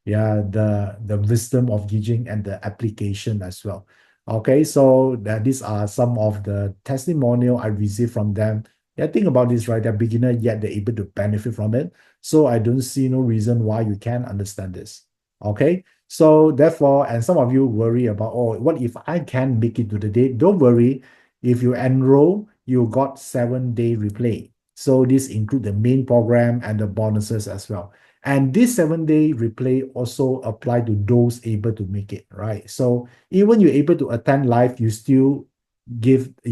yeah, the wisdom of Yijing and the application as well. Okay, so these are some of the testimonial I received from them. Yeah, think about this, right? They're beginner, yet they're able to benefit from it. So I don't see no reason why you can't understand this. Okay, so therefore, and some of you worry about, oh, what if I can't make it to the date? Don't worry. If you enroll, you got 7-day replay. So this include the main program and the bonuses as well. And this 7-day replay also apply to those able to make it, right? So even you're able to attend live, you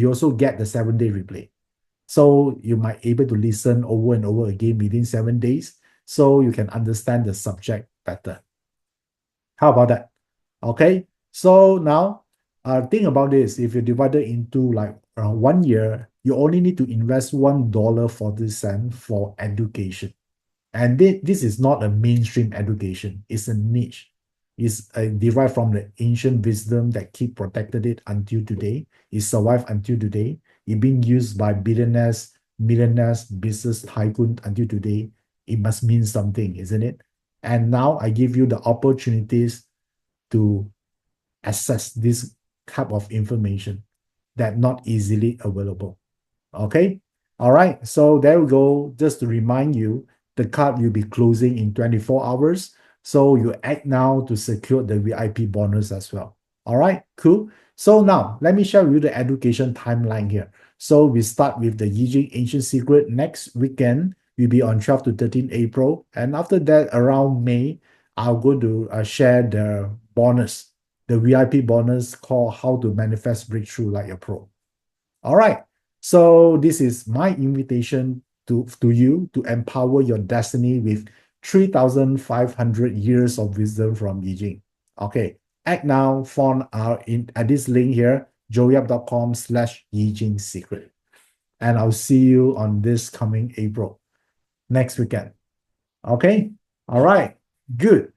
also get the 7-day replay. So you might able to listen over and over again within 7 days, so you can understand the subject better. How about that? Okay. So now, think about this. If you divide it into like 1 year, you only need to invest $1.40 for education. And this is not a mainstream education. It's a niche. It's derived from the ancient wisdom that keep protected it until today. It survived until today. It being used by billionaires, millionaires, business tycoon until today. It must mean something, isn't it? And now I give you the opportunities to access this type of information that not easily available. Okay. All right. So there we go. Just to remind you, the card will be closing in 24 hours. So you act now to secure the VIP bonus as well. All right. Cool. So now let me share with you the education timeline here. So we start with the Yijing Ancient Secret next weekend. Will be on 12 to 13 April. And after that, around May, I'll go to share the bonus, the VIP bonus called How to Manifest Breakthrough Like a Pro. All right. So this is my invitation to you to empower your destiny with 3,500 years of wisdom from Yijing. Okay. Act now, phone at this link here, joeyup.com/Yijing secret. And I'll see you on this coming April, next weekend. Okay. All right. Good.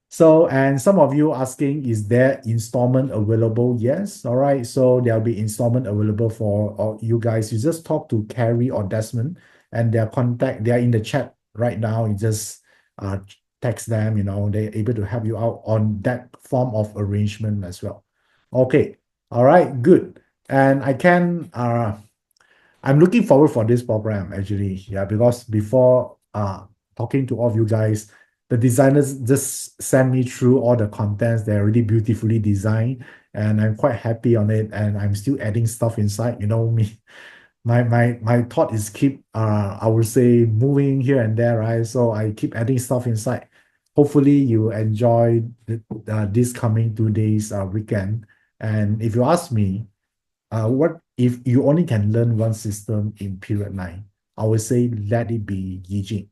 So, and some of you asking, is there installment available? Yes. All right. So there'll be installment available for all you guys. You just talk to Carrie or Desmond and they're in the chat right now. You just text them, they're able to help you out on that form of arrangement as well. Okay. All right. Good. And I'm looking forward for this program actually. Yeah, because before talking to all of you guys, the designers just sent me through all the contents. They're really beautifully designed, and I'm quite happy on it. And I'm still adding stuff inside. You know me, my thought is keep I would say moving here and there, right? So I keep adding stuff inside. Hopefully you enjoy this coming 2 days weekend. And if you ask me, what if you only can learn one system in period 9? I would say let it be Yijing.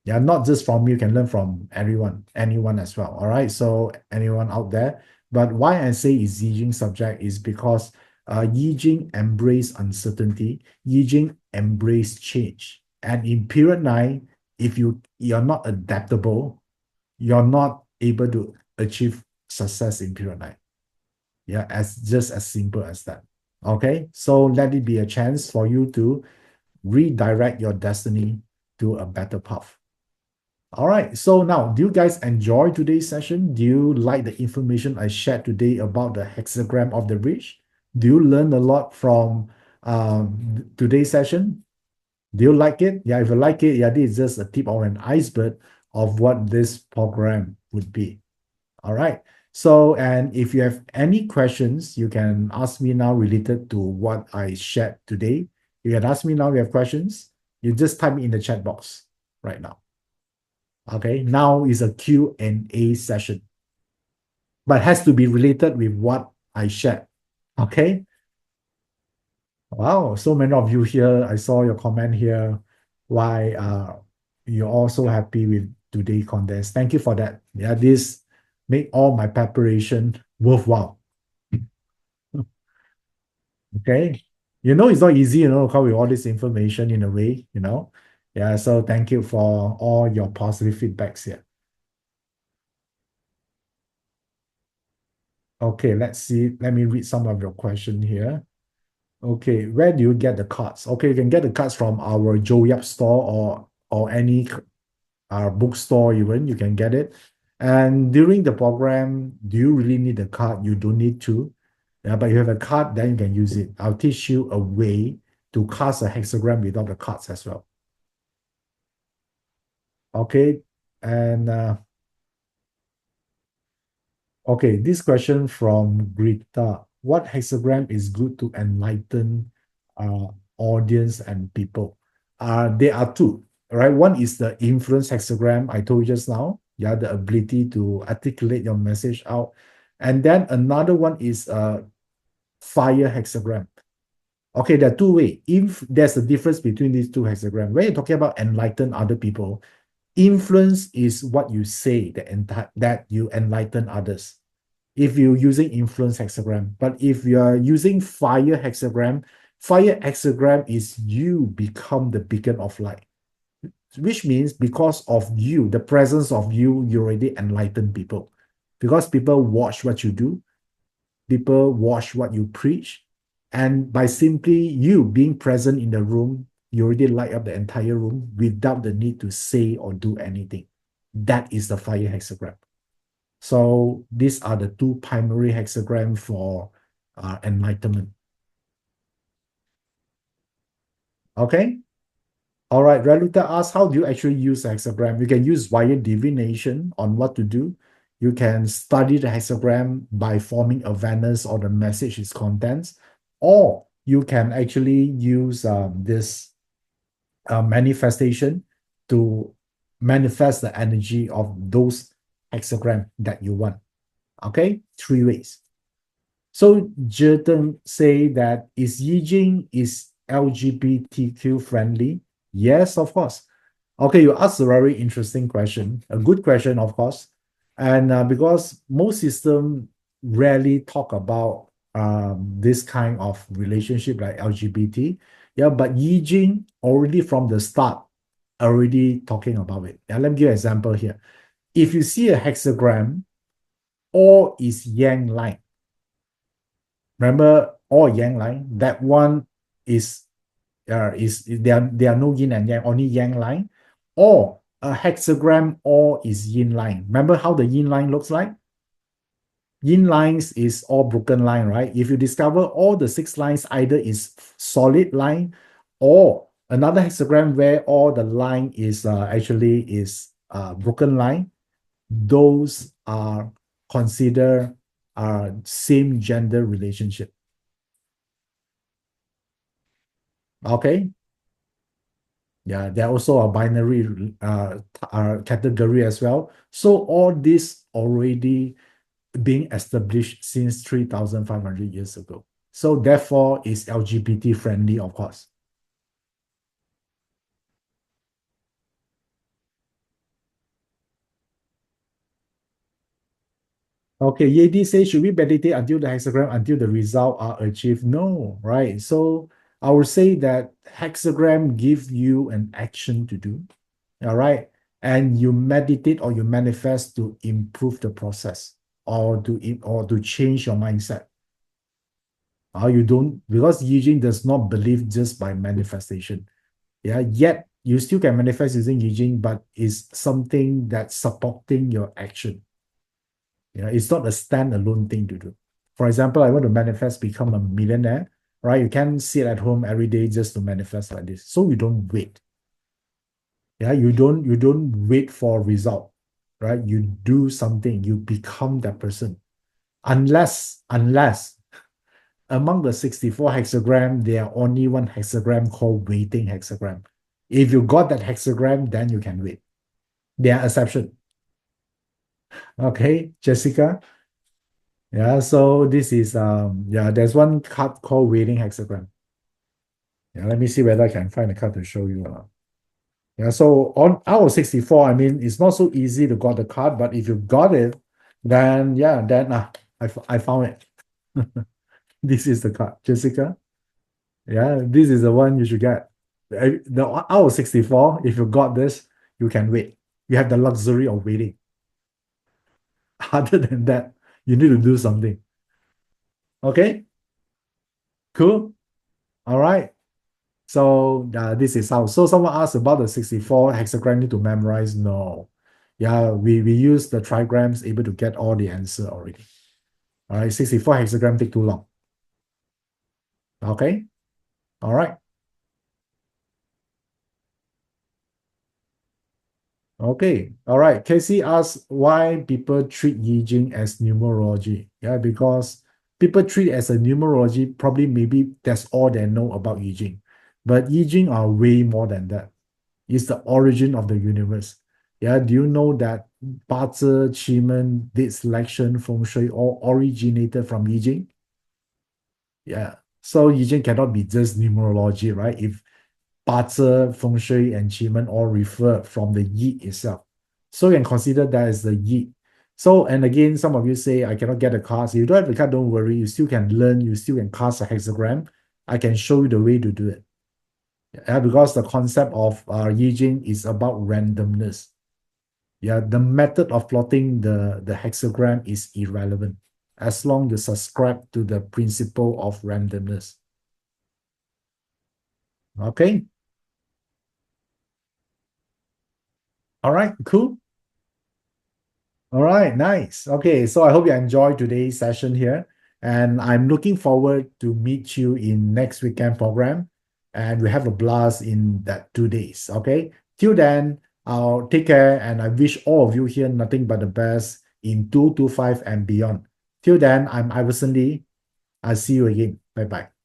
Yeah, not just from me, you can learn from anyone as well. All right. So anyone out there. But why I say is Yijing subject is because Yijing embrace uncertainty, Yijing embrace change. And in period 9, if you're not adaptable, you're not able to achieve success in period 9. Yeah, as just as simple as that. Okay, so let it be a chance for you to redirect your destiny to a better path. All right, so now, do you guys enjoy today's session? Do you like the information I shared today about the hexagram of the bridge? Do you learn a lot from today's session? Do you like it? Yeah, if you like it, yeah, this is just a tip of an iceberg of what this program would be. All right. So, and if you have any questions, you can ask me now related to what I shared today. You can ask me now if you have questions. You just type it in the chat box right now. Okay. Now is a Q&A session, but has to be related with what I shared. Okay. Wow. So many of you here. I saw your comment here. Why you're also happy with today contest. Thank you for that. Yeah, this make all my preparation worthwhile. Okay. It's not easy, to come with all this information in a way. Yeah, so thank you for all your positive feedbacks here. Okay, let's see. Let me read some of your question here. Okay, where do you get the cards? Okay, you can get the cards from our Zodiac store or any bookstore even, you can get it. And during the program, do you really need a card? You don't need to. Yeah, but you have a card, then you can use it. I'll teach you a way to cast a hexagram without the cards as well. Okay, and okay, this question from Greta. What hexagram is good to enlighten audience and people? There are two, right? One is the influence hexagram I told you just now. Yeah, the ability to articulate your message out. And then another one is fire hexagram. Okay, there are two ways. If there's a difference between these two hexagrams, when you're talking about enlighten other people, influence is what you say that you enlighten others if you're using influence hexagram. But if you are using fire hexagram is you become the beacon of light, which means because of you, the presence of you, you already enlighten people. Because people watch what you do, people watch what you preach, and by simply you being present in the room, you already light up the entire room without the need to say or do anything. That is the fire hexagram. So these are the two primary hexagrams for enlightenment. Okay. All right. Raluta asks, how do you actually use the hexagram? You can use via divination on what to do. You can study the hexagram by forming awareness or the message, its contents, or you can actually use this manifestation to manifest the energy of those hexagram that you want. Okay, three ways. So Jordan say that is Yijing is LGBTQ friendly? Yes, of course. Okay, you asked a very interesting question, a good question, of course. And because most systems rarely talk about this kind of relationship like LGBT, yeah, but Yijing already from the start already talking about it. Yeah, let me give you an example here. If you see a hexagram, all is yang line. Remember, all yang line, that one is there are no yin and yang, only yang line. Or a hexagram, all is yin line. Remember how the yin line looks like? Yin lines is all broken line, right? If you discover all the 6 lines either is solid line or another hexagram where all the line is actually is broken line, those are considered same gender relationship. Okay. Yeah, there are also a binary category as well. So all this already being established since 3,500 years ago. So therefore, it's LGBT friendly, of course. Okay, Yedi says, should we meditate until the hexagram, until the result are achieved? No, right? So I would say that hexagram give you an action to do. All right. and you meditate or you manifest to improve the process or to change your mindset. You don't, because Yijing does not believe just by manifestation. Yeah, yet you still can manifest using Yijing, but it's something that's supporting your action. Yeah, it's not a standalone thing to do. For example, I want to manifest become a millionaire, right? You can't sit at home every day just to manifest like this. So you don't wait. Yeah, you don't wait for a result, right? You do something, you become that person. Unless among the 64 hexagram, there are only one hexagram called waiting hexagram. If you got that hexagram, then you can wait. There are exceptions. Okay, Jessica. Yeah, so this is yeah, there's one card called waiting hexagram. Yeah, let me see whether I can find a card to show you. Yeah, so on out of 64, I mean, it's not so easy to got the card, but if you got it, then yeah, then I found it. This is the card, Jessica. Yeah, this is the one you should get. The out of 64, if you got this, you can wait. You have the luxury of waiting. Other than that, you need to do something. Okay, cool. All right. So this is how. So someone asked about the 64 hexagram need to memorize. No. Yeah, we use the trigrams able to get all the answer already. All right, 64 hexagram take too long. Okay. All right. Okay. All right. Casey asks why people treat Yijing as numerology. Yeah, because people treat it as a numerology, probably maybe that's all they know about Yijing. But Yijing are way more than that. It's the origin of the universe. Yeah, do you know that bazi, qi, date selection, feng shui all originated from Yijing? Yeah. So Yijing cannot be just numerology, right? If bazi, feng shui, and qi all refer from the Yi itself. So you can consider that as the Yi. So, and again, some of you say, I cannot get a card. So you don't have the card, don't worry. You still can learn, you still can cast a hexagram. I can show you the way to do it. Yeah, because the concept of Yijing is about randomness. Yeah, the method of plotting the hexagram is irrelevant as long you subscribe to the principle of randomness. Okay. All right, cool. All right, nice. Okay, so I hope you enjoyed today's session here. And I'm looking forward to meet you in next weekend program. And we have a blast in that 2 days. Okay. Till then, I'll take care and I wish all of you here nothing but the best in 225 and beyond. Till then, I'm Iverson Lee. I'll see you again. Bye-bye.